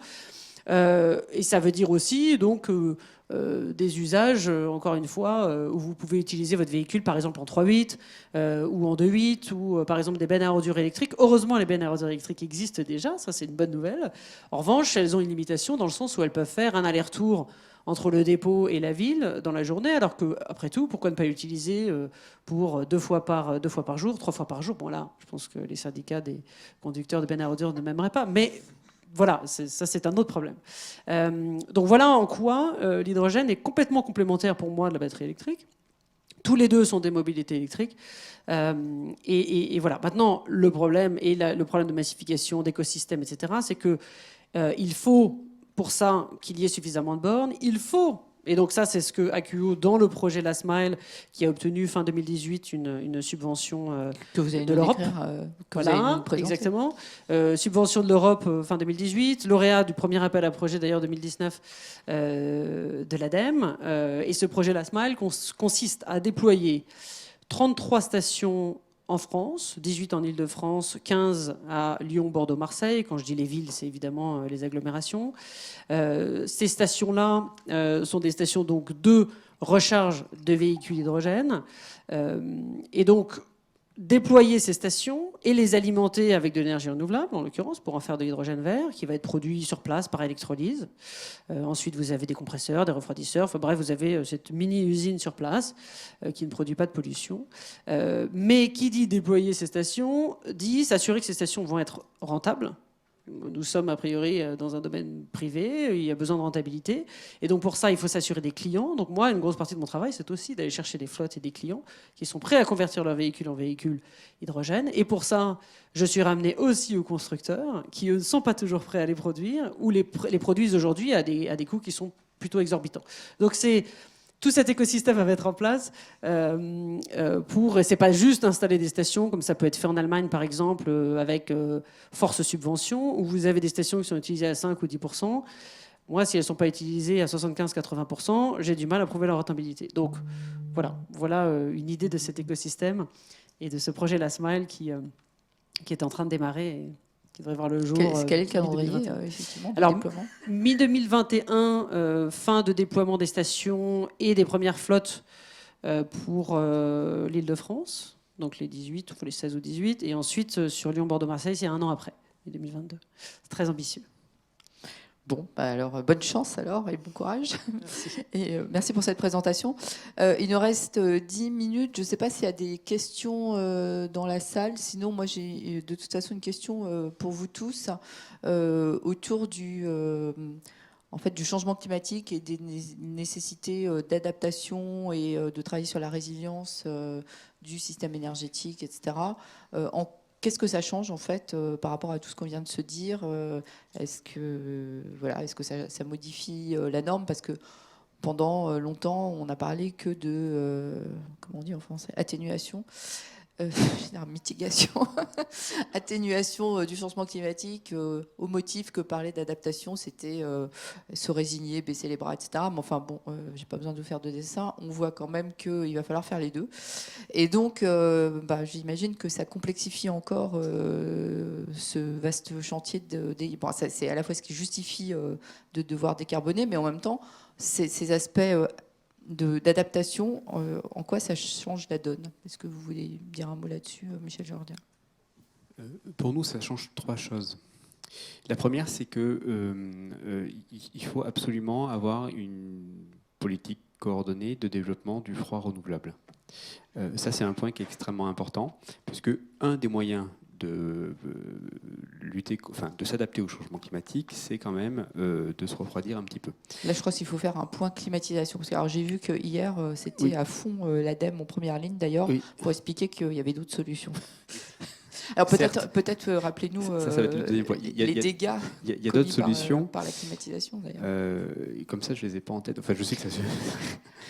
Speaker 4: Et ça veut dire aussi donc des usages, encore une fois, où vous pouvez utiliser votre véhicule par exemple en 3/8 ou en 2/8 ou par exemple des bennes à ordures électriques. Heureusement, les bennes à ordures électriques existent déjà, ça c'est une bonne nouvelle. En revanche, elles ont une limitation dans le sens où elles peuvent faire un aller-retour entre le dépôt et la ville dans la journée, alors que après tout, pourquoi ne pas l'utiliser pour 2 fois par jour, 3 fois par jour. Bon là, je pense que les syndicats des conducteurs de bennes à ordures ne m'aimeraient pas, mais voilà, ça c'est un autre problème. Donc voilà en quoi l'hydrogène est complètement complémentaire pour moi de la batterie électrique. Tous les deux sont des mobilités électriques. Et voilà. Maintenant, le problème, et le problème de massification, d'écosystème, etc., c'est que il faut, pour ça, qu'il y ait suffisamment de bornes. Il faut, et donc ça, c'est ce que AQO, dans le projet Last Mile, qui a obtenu fin 2018 une subvention
Speaker 1: Que vous allez
Speaker 4: de
Speaker 1: nous
Speaker 4: l'Europe.
Speaker 1: décrire, que vous allez
Speaker 4: Voilà,
Speaker 1: nous présenter.
Speaker 4: exactement. Subvention de l'Europe fin 2018, lauréat du premier appel à projet d'ailleurs 2019 de l'ADEME. Et ce projet Last Mile consiste à déployer 33 stations en France, 18 en Île-de-France, 15 à Lyon, Bordeaux, Marseille. Quand je dis les villes, c'est évidemment les agglomérations. Ces stations-là sont des stations donc de recharge de véhicules hydrogène. Et donc, déployer ces stations et les alimenter avec de l'énergie renouvelable, en l'occurrence, pour en faire de l'hydrogène vert, qui va être produit sur place par électrolyse. Ensuite, vous avez des compresseurs, des refroidisseurs. Enfin, bref, vous avez cette mini-usine sur place qui ne produit pas de pollution. Mais qui dit déployer ces stations, dit s'assurer que ces stations vont être rentables. Nous sommes a priori dans un domaine privé, il y a besoin de rentabilité. Et donc pour ça, il faut s'assurer des clients. Donc moi, une grosse partie de mon travail, c'est aussi d'aller chercher des flottes et des clients qui sont prêts à convertir leur véhicule en véhicule hydrogène. Et pour ça, je suis ramené aussi aux constructeurs qui, eux, ne sont pas toujours prêts à les produire ou les produisent aujourd'hui à des coûts qui sont plutôt exorbitants. Donc c'est tout cet écosystème à mettre en place et c'est pas juste installer des stations comme ça peut être fait en Allemagne par exemple avec force subvention où vous avez des stations qui sont utilisées à 5 ou 10%. Moi, si elles ne sont pas utilisées à 75-80%, j'ai du mal à prouver leur rentabilité. Donc voilà une idée de cet écosystème et de ce projet Last Mile qui est en train de démarrer et qui devrait voir le jour.
Speaker 1: Quel est le calendrier effectivement,
Speaker 4: Alors,
Speaker 1: du déploiement?
Speaker 4: Mi-2021, fin de déploiement des stations et des premières flottes pour l'Île-de-France, donc les 18, les 16 ou 18, et ensuite sur Lyon-Bordeaux-Marseille, c'est 1 an après, mi-2022. C'est très ambitieux.
Speaker 1: Bon, alors bonne chance alors et bon courage.
Speaker 4: Merci.
Speaker 1: Et merci pour cette présentation. Il nous reste 10 minutes. Je ne sais pas s'il y a des questions dans la salle. Sinon, moi j'ai de toute façon une question pour vous tous autour en fait, du changement climatique et des nécessités d'adaptation et de travailler sur la résilience du système énergétique, etc. Qu'est-ce que ça change en fait par rapport à tout ce qu'on vient de se dire? Est-ce que ça modifie la norme? Parce que pendant longtemps, on n'a parlé que de, comment on dit en français, atténuation. mitigation, atténuation du changement climatique, au motif que parler d'adaptation, c'était se résigner, baisser les bras, etc. Mais enfin bon, j'ai pas besoin de faire de dessin. On voit quand même qu'il va falloir faire les deux. Et donc, j'imagine que ça complexifie encore ce vaste chantier. Bon, c'est à la fois ce qui justifie de devoir décarboner, mais en même temps, ces aspects d'adaptation, en quoi ça change la donne? Est-ce que vous voulez dire un mot là-dessus, Michel Jourdain?
Speaker 2: Pour nous, ça change 3 choses. La première, c'est que il faut absolument avoir une politique coordonnée de développement du froid renouvelable. Ça, c'est un point qui est extrêmement important, puisque un des moyens de lutter, enfin, de s'adapter au changement climatique, c'est quand même de se refroidir un petit peu.
Speaker 1: Là, je crois qu'il faut faire un point climatisation. Parce que alors, j'ai vu que hier, c'était
Speaker 2: Oui.
Speaker 1: à fond l'ADEME en première ligne, d'ailleurs,
Speaker 2: Oui.
Speaker 1: pour expliquer qu'il y avait d'autres solutions. Alors peut-être rappelez-nous
Speaker 2: Ça va être le deuxième point.
Speaker 1: les dégâts
Speaker 2: Il y a
Speaker 1: commis
Speaker 2: d'autres solutions.
Speaker 1: par la climatisation, d'ailleurs.
Speaker 2: Comme ça, je les ai pas en tête. Enfin, je sais que ça se...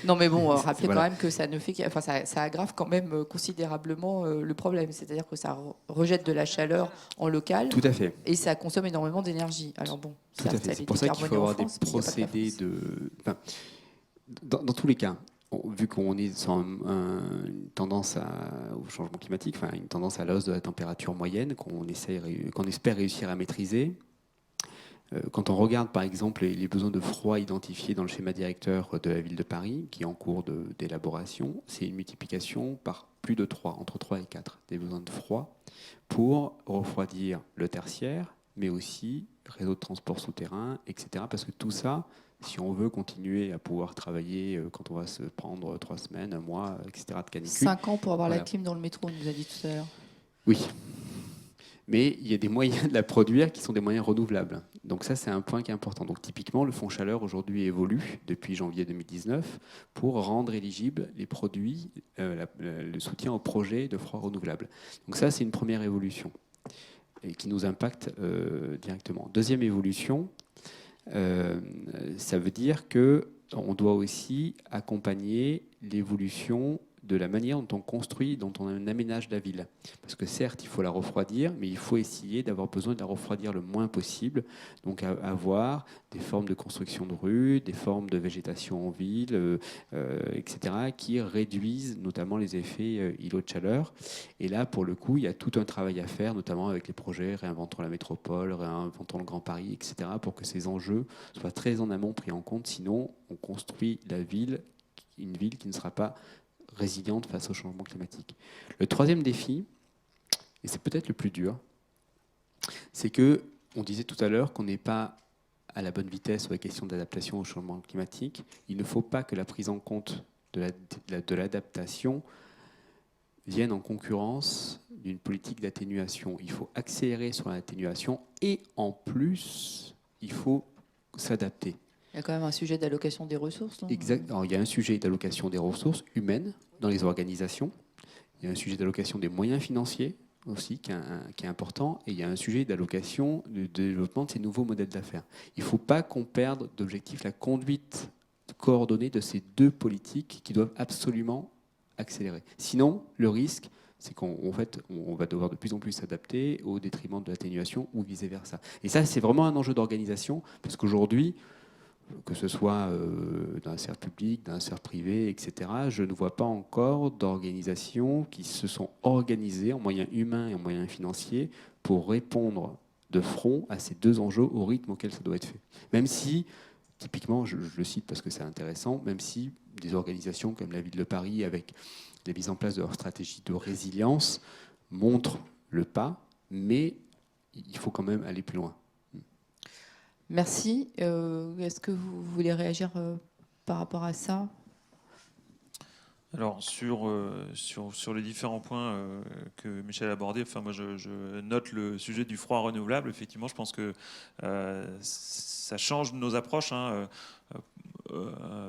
Speaker 1: Non, mais bon, rappelez
Speaker 2: Voilà.
Speaker 1: quand même que ça ne fait enfin, ça aggrave quand même considérablement le problème. C'est-à-dire que ça rejette de la chaleur en local.
Speaker 2: Tout à fait.
Speaker 1: Et ça consomme énormément d'énergie. Alors bon,
Speaker 2: Tout à fait. C'est pour ça qu'il faut avoir des procédés de... Enfin, dans tous les cas, vu qu'on est sur une tendance au changement climatique, enfin une tendance à la hausse de la température moyenne qu'on espère réussir à maîtriser, quand on regarde par exemple les besoins de froid identifiés dans le schéma directeur de la ville de Paris, qui est en cours d'élaboration, c'est une multiplication par plus de 3, entre 3 et 4, des besoins de froid pour refroidir le tertiaire, mais aussi réseau de transport souterrain, etc. Parce que tout ça, si on veut continuer à pouvoir travailler quand on va se prendre 3 semaines, 1 mois, etc. de canicule.
Speaker 1: 5 ans pour avoir
Speaker 2: Voilà.
Speaker 1: la clim dans le métro, on nous a dit tout à l'heure.
Speaker 2: Oui. Mais il y a des moyens de la produire qui sont des moyens renouvelables. Donc ça, c'est un point qui est important. Donc typiquement, le fonds chaleur aujourd'hui évolue depuis janvier 2019 pour rendre éligibles les produits, le soutien aux projets de froid renouvelable. Donc ça, c'est une première évolution et qui nous impacte directement. Deuxième évolution, ça veut dire qu'on doit aussi accompagner l'évolution de la manière dont on construit, dont on aménage la ville. Parce que certes, il faut la refroidir, mais il faut essayer d'avoir besoin de la refroidir le moins possible. Donc avoir des formes de construction de rues, des formes de végétation en ville, etc., qui réduisent notamment les effets îlots de chaleur. Et là, pour le coup, il y a tout un travail à faire, notamment avec les projets Réinventons la métropole, Réinventons le Grand Paris, etc., pour que ces enjeux soient très en amont pris en compte. Sinon, on construit une ville qui ne sera pas résiliente face au changement climatique. Le troisième défi, et c'est peut-être le plus dur, c'est que on disait tout à l'heure qu'on n'est pas à la bonne vitesse sur la question d'adaptation au changement climatique. Il ne faut pas que la prise en compte de l'adaptation vienne en concurrence d'une politique d'atténuation. Il faut accélérer sur l'atténuation et en plus, il faut s'adapter.
Speaker 1: Il y a quand même un sujet d'allocation des ressources, non ?
Speaker 2: Exact. Alors, il y a un sujet d'allocation des ressources humaines dans les organisations. Il y a un sujet d'allocation des moyens financiers aussi qui est important. Et il y a un sujet d'allocation du développement de ces nouveaux modèles d'affaires. Il ne faut pas qu'on perde d'objectif la conduite coordonnée de ces deux politiques qui doivent absolument accélérer. Sinon, le risque, c'est qu'en fait, on va devoir de plus en plus s'adapter au détriment de l'atténuation ou vice-versa. Et ça, c'est vraiment un enjeu d'organisation parce qu'aujourd'hui, que ce soit dans la sphère publique, dans la sphère privée, etc., je ne vois pas encore d'organisations qui se sont organisées en moyens humains et en moyens financiers pour répondre de front à ces deux enjeux au rythme auquel ça doit être fait. Même si, typiquement, je le cite parce que c'est intéressant, même si des organisations comme la Ville de Paris, avec la mise en place de leur stratégie de résilience, montrent le pas, mais il faut quand même aller plus loin.
Speaker 1: Merci. Est-ce que vous voulez réagir par rapport à ça ?
Speaker 3: Alors sur les différents points que Michel a abordés, enfin moi je note le sujet du froid renouvelable. Effectivement, je pense que ça change nos approches.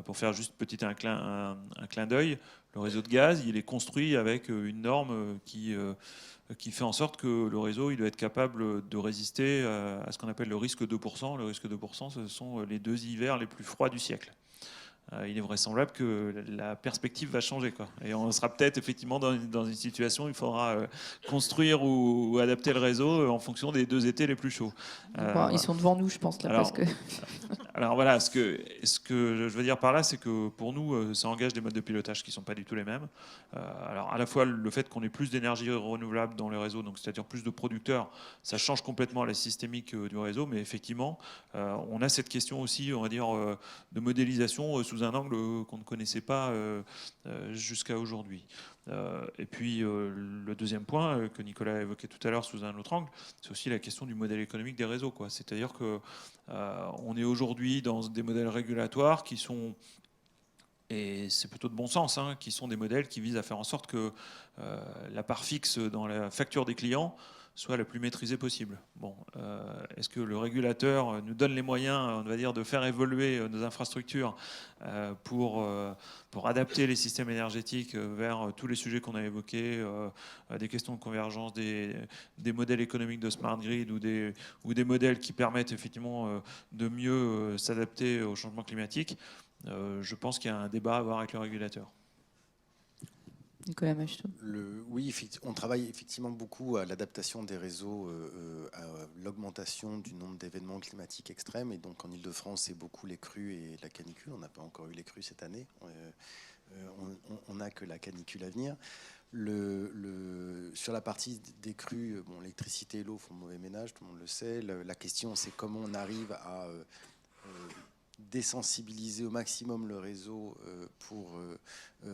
Speaker 3: Pour faire juste un clin d'œil, le réseau de gaz, il est construit avec une norme qui fait en sorte que le réseau il doit être capable de résister à ce qu'on appelle le risque 2%. Le risque 2%, ce sont les 2 hivers les plus froids du siècle. il est vraisemblable que la perspective va changer, quoi. Et on sera peut-être effectivement dans une situation où il faudra construire ou adapter le réseau en fonction des 2 étés les plus chauds.
Speaker 1: Ils sont devant nous, je pense, là,
Speaker 3: Alors,
Speaker 1: parce que...
Speaker 3: Alors voilà, ce que je veux dire par là, c'est que pour nous, ça engage des modes de pilotage qui ne sont pas du tout les mêmes. Alors à la fois le fait qu'on ait plus d'énergie renouvelable dans le réseau, donc c'est-à-dire plus de producteurs, ça change complètement la systémique du réseau, mais effectivement, on a cette question aussi, on va dire, de modélisation sous un angle qu'on ne connaissait pas jusqu'à aujourd'hui. Et puis le deuxième point que Nicolas a évoqué tout à l'heure sous un autre angle, c'est aussi la question du modèle économique des réseaux, quoi. C'est-à-dire que on est aujourd'hui dans des modèles régulatoires qui sont, et c'est plutôt de bon sens, hein, qui sont des modèles qui visent à faire en sorte que la part fixe dans la facture des clients soit la plus maîtrisée possible. Bon, est-ce que le régulateur nous donne les moyens, on va dire, de faire évoluer nos infrastructures pour adapter les systèmes énergétiques vers tous les sujets qu'on a évoqués, des questions de convergence des modèles économiques de smart grid ou des modèles qui permettent effectivement de mieux s'adapter au changement climatique? Je pense qu'il y a un débat à avoir avec le régulateur.
Speaker 1: Nicolas Macheteau.
Speaker 5: Oui, on travaille effectivement beaucoup à l'adaptation des réseaux, à l'augmentation du nombre d'événements climatiques extrêmes. Et donc en Ile-de-France, c'est beaucoup les crues et la canicule. On n'a pas encore eu les crues cette année. On n'a que la canicule à venir. Sur la partie des crues, l'électricité et l'eau font mauvais ménage, tout le monde le sait. La question, c'est comment on arrive à désensibiliser au maximum le réseau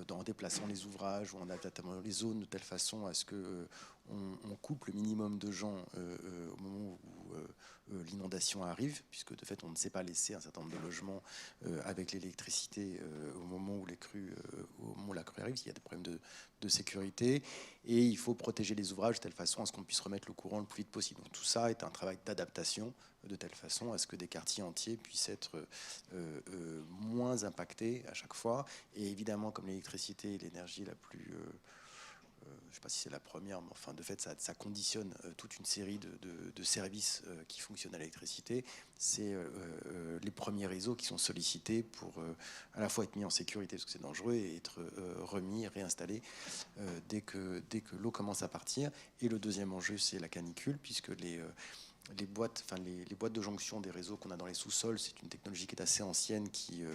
Speaker 5: en déplaçant les ouvrages ou en adaptant les zones de telle façon à ce qu'on coupe le minimum de gens au moment où l'inondation arrive, puisque de fait on ne sait pas laisser un certain nombre de logements avec l'électricité au moment où la crue arrive, il y a des problèmes de sécurité, et il faut protéger les ouvrages de telle façon à ce qu'on puisse remettre le courant le plus vite possible. Donc tout ça est un travail d'adaptation de telle façon à ce que des quartiers entiers puissent être moins impactés à chaque fois. Et évidemment, comme l'électricité est l'énergie la plus... je ne sais pas si c'est la première, mais enfin, de fait, ça conditionne toute une série de services qui fonctionnent à l'électricité. C'est les premiers réseaux qui sont sollicités pour à la fois être mis en sécurité, parce que c'est dangereux, et être remis, réinstallés dès que l'eau commence à partir. Et le deuxième enjeu, c'est la canicule, puisque les boîtes de jonction des réseaux qu'on a dans les sous-sols, c'est une technologie qui est assez ancienne, qui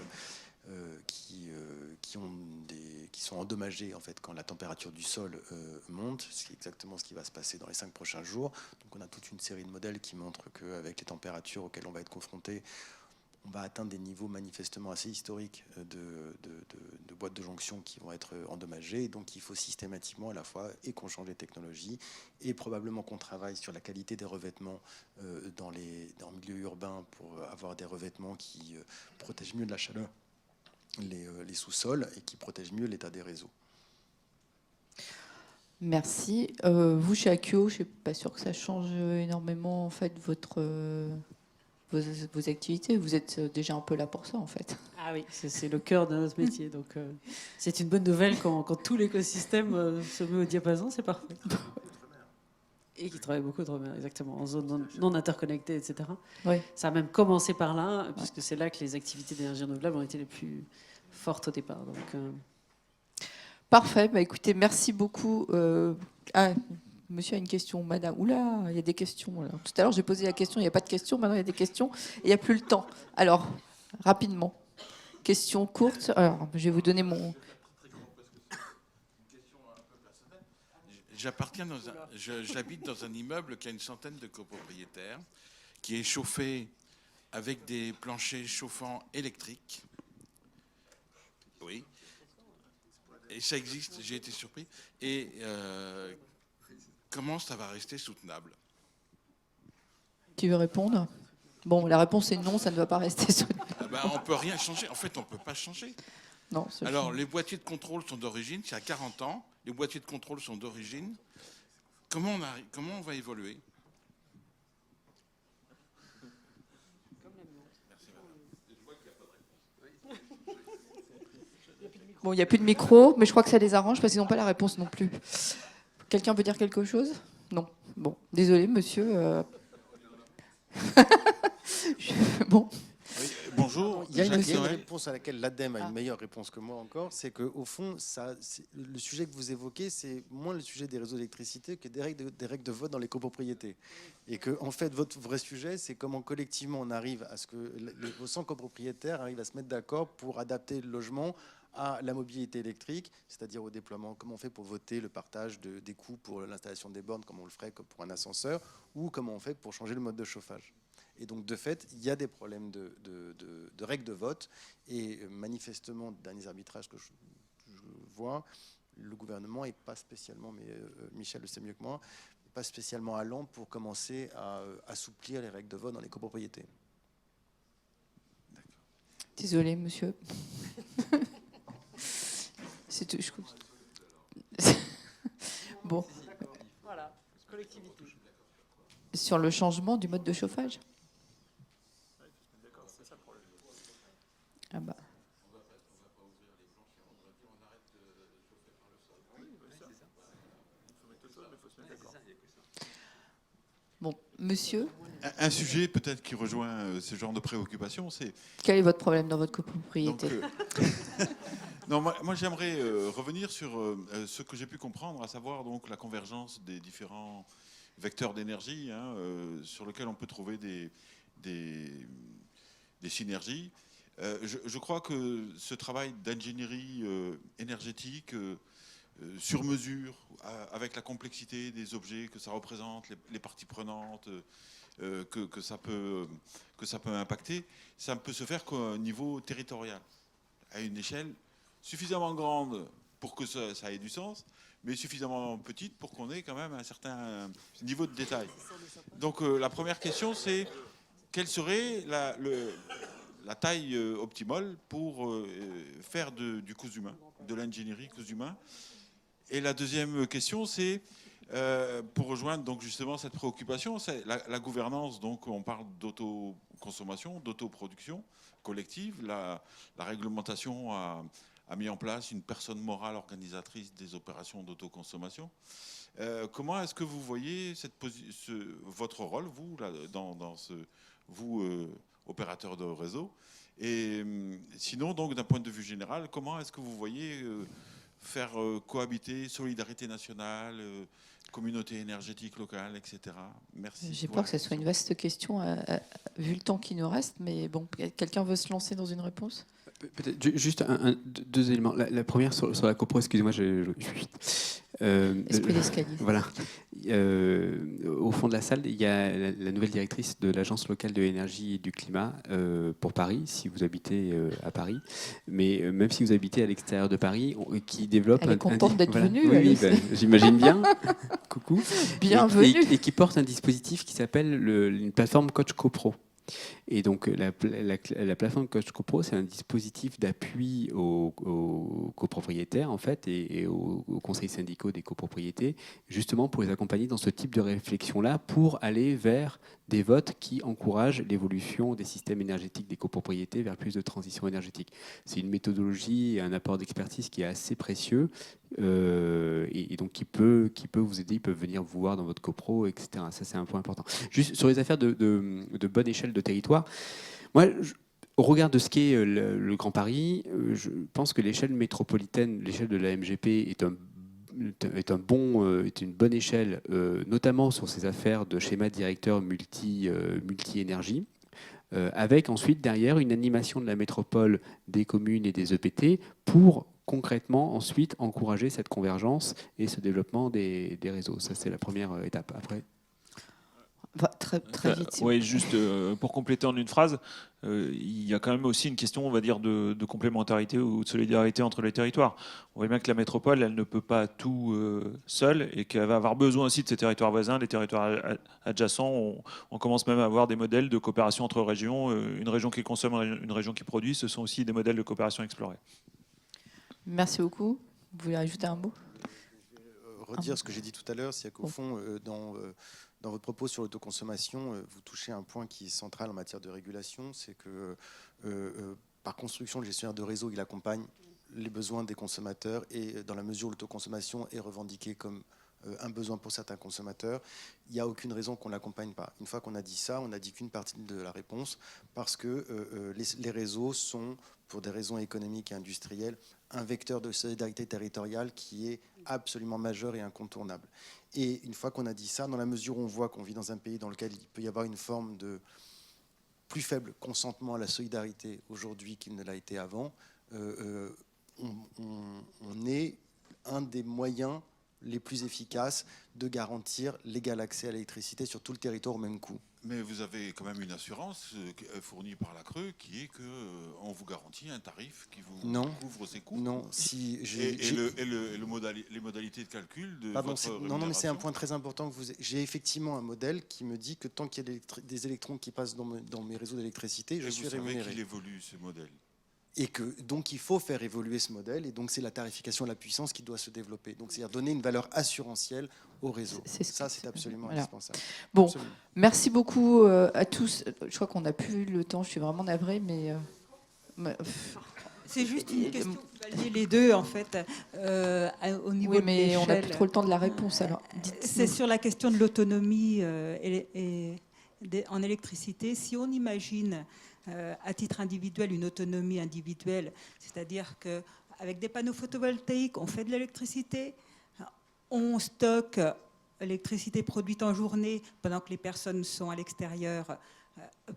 Speaker 5: sont endommagées en fait quand la température du sol monte. C'est exactement ce qui va se passer dans les 5 prochains jours. Donc on a toute une série de modèles qui montrent qu'avec les températures auxquelles on va être confronté, on va atteindre des niveaux manifestement assez historiques de boîtes de jonction qui vont être endommagées. Et donc il faut systématiquement à la fois qu'on change les technologies et probablement qu'on travaille sur la qualité des revêtements dans le milieu urbain pour avoir des revêtements qui protègent mieux de la chaleur les sous-sols et qui protègent mieux l'état des réseaux.
Speaker 1: Merci. Vous, chez Akio, je ne suis pas sûre que ça change énormément en fait, vos activités. Vous êtes déjà un peu là pour ça, en fait.
Speaker 4: Ah oui, c'est le cœur de notre métier. Donc, c'est une bonne nouvelle quand tout l'écosystème se met au diapason, c'est parfait. Et qui travaille beaucoup de exactement, en zone non interconnectée, etc.
Speaker 1: Oui.
Speaker 4: Ça a même commencé par là, puisque c'est là que les activités d'énergie renouvelable ont été les plus fortes au départ. Donc,
Speaker 1: Parfait. Bah, écoutez, merci beaucoup. Monsieur a une question, madame. Oula, il y a des questions. Alors, tout à l'heure, j'ai posé la question, il n'y a pas de questions. Maintenant, il y a des questions et il n'y a plus le temps. Alors, rapidement. Question courte. Alors, je vais vous donner mon...
Speaker 6: J'habite dans un immeuble qui a une centaine de copropriétaires, qui est chauffé avec des planchers chauffants électriques. Oui. Et ça existe, j'ai été surpris. Et comment ça va rester soutenable?
Speaker 1: Qui veut répondre? Bon, la réponse est non, ça ne va pas rester soutenable.
Speaker 6: On ne peut rien changer. En fait, on ne peut pas changer.
Speaker 1: Non,
Speaker 6: alors, les boîtiers de contrôle sont d'origine, c'est à 40 ans. Les boîtiers de contrôle sont d'origine. Comment on va évoluer?
Speaker 1: Bon, il n'y a plus de micro, mais je crois que ça les arrange parce qu'ils n'ont pas la réponse non plus. Quelqu'un veut dire quelque chose? Non. Bon, désolé, monsieur. Bon.
Speaker 6: Bonjour,
Speaker 5: Il y a une
Speaker 6: Jacques Noël.
Speaker 5: réponse à laquelle l'ADEME a
Speaker 1: Ah.
Speaker 5: une meilleure réponse que moi encore, c'est qu'au fond, le sujet que vous évoquez, c'est moins le sujet des réseaux d'électricité que des règles de vote dans les copropriétés. Et que, en fait, votre vrai sujet, c'est comment collectivement on arrive à ce que vos 100 copropriétaires arrivent à se mettre d'accord pour adapter le logement à la mobilité électrique, c'est-à-dire au déploiement, comment on fait pour voter le partage des coûts pour l'installation des bornes, comme on le ferait pour un ascenseur, ou comment on fait pour changer le mode de chauffage. Et donc, de fait, il y a des problèmes de règles de vote. Et manifestement, derniers arbitrages que je vois, le gouvernement n'est pas spécialement, mais Michel le sait mieux que moi, pas spécialement allant pour commencer à assouplir les règles de vote dans les copropriétés.
Speaker 1: Désolé, monsieur. C'est tout. Bon.
Speaker 4: Voilà, collectivité.
Speaker 1: Sur le changement du mode de chauffage. Ah bah. Bon, monsieur,
Speaker 6: Un sujet peut-être qui rejoint ce genre de préoccupation, c'est...
Speaker 1: quel est votre problème dans votre
Speaker 6: Donc,
Speaker 1: copropriété?
Speaker 6: non, moi j'aimerais revenir sur ce que j'ai pu comprendre, à savoir donc la convergence des différents vecteurs d'énergie sur lesquels on peut trouver des synergies. Je crois que ce travail d'ingénierie énergétique sur mesure, avec la complexité des objets que ça représente, les parties prenantes que ça peut impacter, ça ne peut se faire qu'au niveau territorial, à une échelle suffisamment grande pour que ça ait du sens, mais suffisamment petite pour qu'on ait quand même un certain niveau de détail. Donc la première question, c'est quelle serait la taille optimale pour faire du cousu humain, de l'ingénierie cousu humain. Et la deuxième question, c'est pour rejoindre donc justement cette préoccupation, c'est la gouvernance. Donc on parle d'autoconsommation, d'autoproduction collective. La réglementation a mis en place une personne morale organisatrice des opérations d'autoconsommation. Comment est-ce que vous voyez votre rôle, vous, là, vous opérateur de réseau? Et sinon, donc d'un point de vue général, comment est-ce que vous voyez faire cohabiter solidarité nationale, communauté énergétique locale, etc. Merci.
Speaker 1: J'ai peur que ce soit une vaste question, vu le temps qui nous reste, mais bon, quelqu'un veut se lancer dans une réponse?
Speaker 2: Peut-être juste deux éléments. La première sur la copro, excusez-moi,
Speaker 1: Esprit d'escalier.
Speaker 2: Voilà. Au fond de la salle, il y a la nouvelle directrice de l'Agence locale de l'énergie et du climat pour Paris, si vous habitez à Paris. Mais même si vous habitez à l'extérieur de Paris, qui développe...
Speaker 1: Elle est contente d'être venue.
Speaker 2: Oui,
Speaker 1: Alice.
Speaker 2: j'imagine bien. Coucou.
Speaker 1: Bienvenue.
Speaker 2: Et qui porte un dispositif qui s'appelle une plateforme Coach CoPro. Et donc la plateforme Coach CoPro, c'est un dispositif d'appui aux copropriétaires en fait et aux conseils syndicaux des copropriétés, justement pour les accompagner dans ce type de réflexion-là, pour aller vers des votes qui encouragent l'évolution des systèmes énergétiques des copropriétés vers plus de transition énergétique. C'est une méthodologie et un apport d'expertise qui est assez précieux et donc qui peut vous aider. Ils peuvent venir vous voir dans votre copro, etc. Ça, c'est un point important. Juste sur les affaires de bonne échelle de territoire, moi, au regard de ce qu'est le Grand Paris, je pense que l'échelle métropolitaine, l'échelle de la MGP est une bonne échelle, notamment sur ces affaires de schéma directeur multi-énergie, avec ensuite derrière une animation de la métropole, des communes et des EPT pour concrètement ensuite encourager cette convergence et ce développement des réseaux. Ça, c'est la première étape. Après,
Speaker 1: Très vite.
Speaker 3: Oui, juste pour compléter en une phrase, il y a quand même aussi une question, on va dire, de complémentarité ou de solidarité entre les territoires. On voit bien que la métropole, elle ne peut pas tout seule et qu'elle va avoir besoin aussi de ses territoires voisins, des territoires adjacents. On commence même à avoir des modèles de coopération entre régions. Une région qui consomme, une région qui produit, ce sont aussi des modèles de coopération explorés.
Speaker 1: Merci beaucoup. Vous voulez ajouter un mot?
Speaker 5: Je vais redire ce que j'ai dit tout à l'heure, c'est qu'au fond, dans votre propos sur l'autoconsommation, vous touchez un point qui est central en matière de régulation, c'est que par construction, le gestionnaire de réseau, il accompagne les besoins des consommateurs et dans la mesure où l'autoconsommation est revendiquée comme un besoin pour certains consommateurs. Il n'y a aucune raison qu'on ne l'accompagne pas. Une fois qu'on a dit ça, on n'a dit qu'une partie de la réponse, parce que les réseaux sont, pour des raisons économiques et industrielles, un vecteur de solidarité territoriale qui est absolument majeur et incontournable. Et une fois qu'on a dit ça, dans la mesure où on voit qu'on vit dans un pays dans lequel il peut y avoir une forme de plus faible consentement à la solidarité aujourd'hui qu'il ne l'a été avant, on est un des moyens les plus efficaces de garantir l'égal accès à l'électricité sur tout le territoire au même coût.
Speaker 6: Mais vous avez quand même une assurance fournie par la Creux qui est qu'on vous garantit un tarif qui vous couvre ses coûts.
Speaker 5: Non, si
Speaker 6: les modalités de calcul de votre rémunération.
Speaker 5: Non, mais c'est un point très important que j'ai effectivement un modèle qui me dit que tant qu'il y a des électrons qui passent dans mes réseaux d'électricité, je suis rémunéré.
Speaker 6: Vous savez qu'il évolue ce modèle.
Speaker 5: Et que donc il faut faire évoluer ce modèle, et donc c'est la tarification de la puissance qui doit se développer. Donc c'est-à-dire donner une valeur assurantielle au réseau. Ça, c'est absolument indispensable.
Speaker 1: Bon,
Speaker 5: absolument.
Speaker 1: Merci beaucoup à tous. Je crois qu'on n'a plus le temps, je suis vraiment navrée, mais...
Speaker 7: C'est juste une question, vous valiez les deux en fait, au niveau de l'échelle.
Speaker 1: Oui, mais on n'a plus trop le temps de la réponse, alors.
Speaker 7: C'est sur la question de l'autonomie en électricité. Si on imagine à titre individuel une autonomie individuelle, c'est-à-dire qu'avec des panneaux photovoltaïques, on fait de l'électricité, on stocke l'électricité produite en journée pendant que les personnes sont à l'extérieur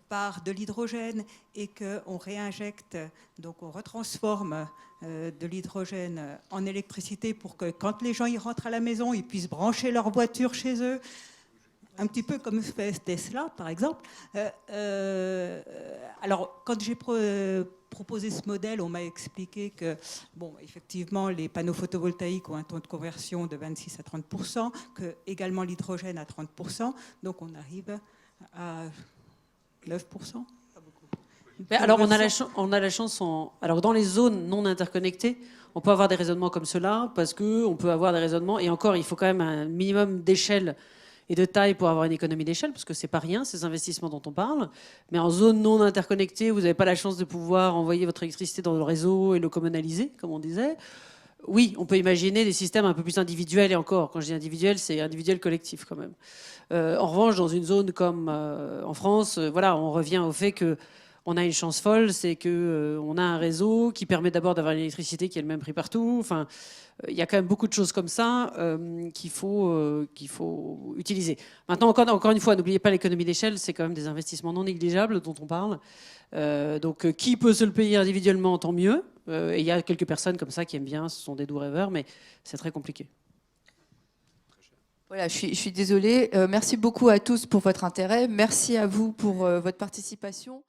Speaker 7: par de l'hydrogène et qu'on réinjecte, donc on retransforme de l'hydrogène en électricité pour que quand les gens y rentrent à la maison, ils puissent brancher leur voiture chez eux, un petit peu comme fait Tesla, par exemple. Alors, quand j'ai proposé ce modèle, on m'a expliqué que, bon, effectivement, les panneaux photovoltaïques ont un taux de conversion de 26 à 30%, que également l'hydrogène à 30%, donc on arrive à 9%.
Speaker 4: Mais alors, on a la chance, alors dans les zones non interconnectées, on peut avoir des raisonnements comme cela, parce qu'on peut avoir des raisonnements, et encore, il faut quand même un minimum d'échelle et de taille pour avoir une économie d'échelle, parce que c'est pas rien, ces investissements dont on parle. Mais en zone non interconnectée, vous n'avez pas la chance de pouvoir envoyer votre électricité dans le réseau et le communaliser, comme on disait. Oui, on peut imaginer des systèmes un peu plus individuels, et encore, quand je dis individuel, c'est individuel collectif quand même. En revanche, dans une zone comme en France, voilà, on revient au fait que on a une chance folle, c'est qu'on a un réseau qui permet d'abord d'avoir une électricité qui est le même prix partout. Enfin, il y a quand même beaucoup de choses comme ça qu'il faut utiliser. Maintenant, encore une fois, n'oubliez pas l'économie d'échelle, c'est quand même des investissements non négligeables dont on parle. Donc, qui peut se le payer individuellement, tant mieux. Et il y a quelques personnes comme ça qui aiment bien, ce sont des doux rêveurs, mais c'est très compliqué.
Speaker 1: Voilà, je suis désolée. Merci beaucoup à tous pour votre intérêt. Merci à vous pour votre participation.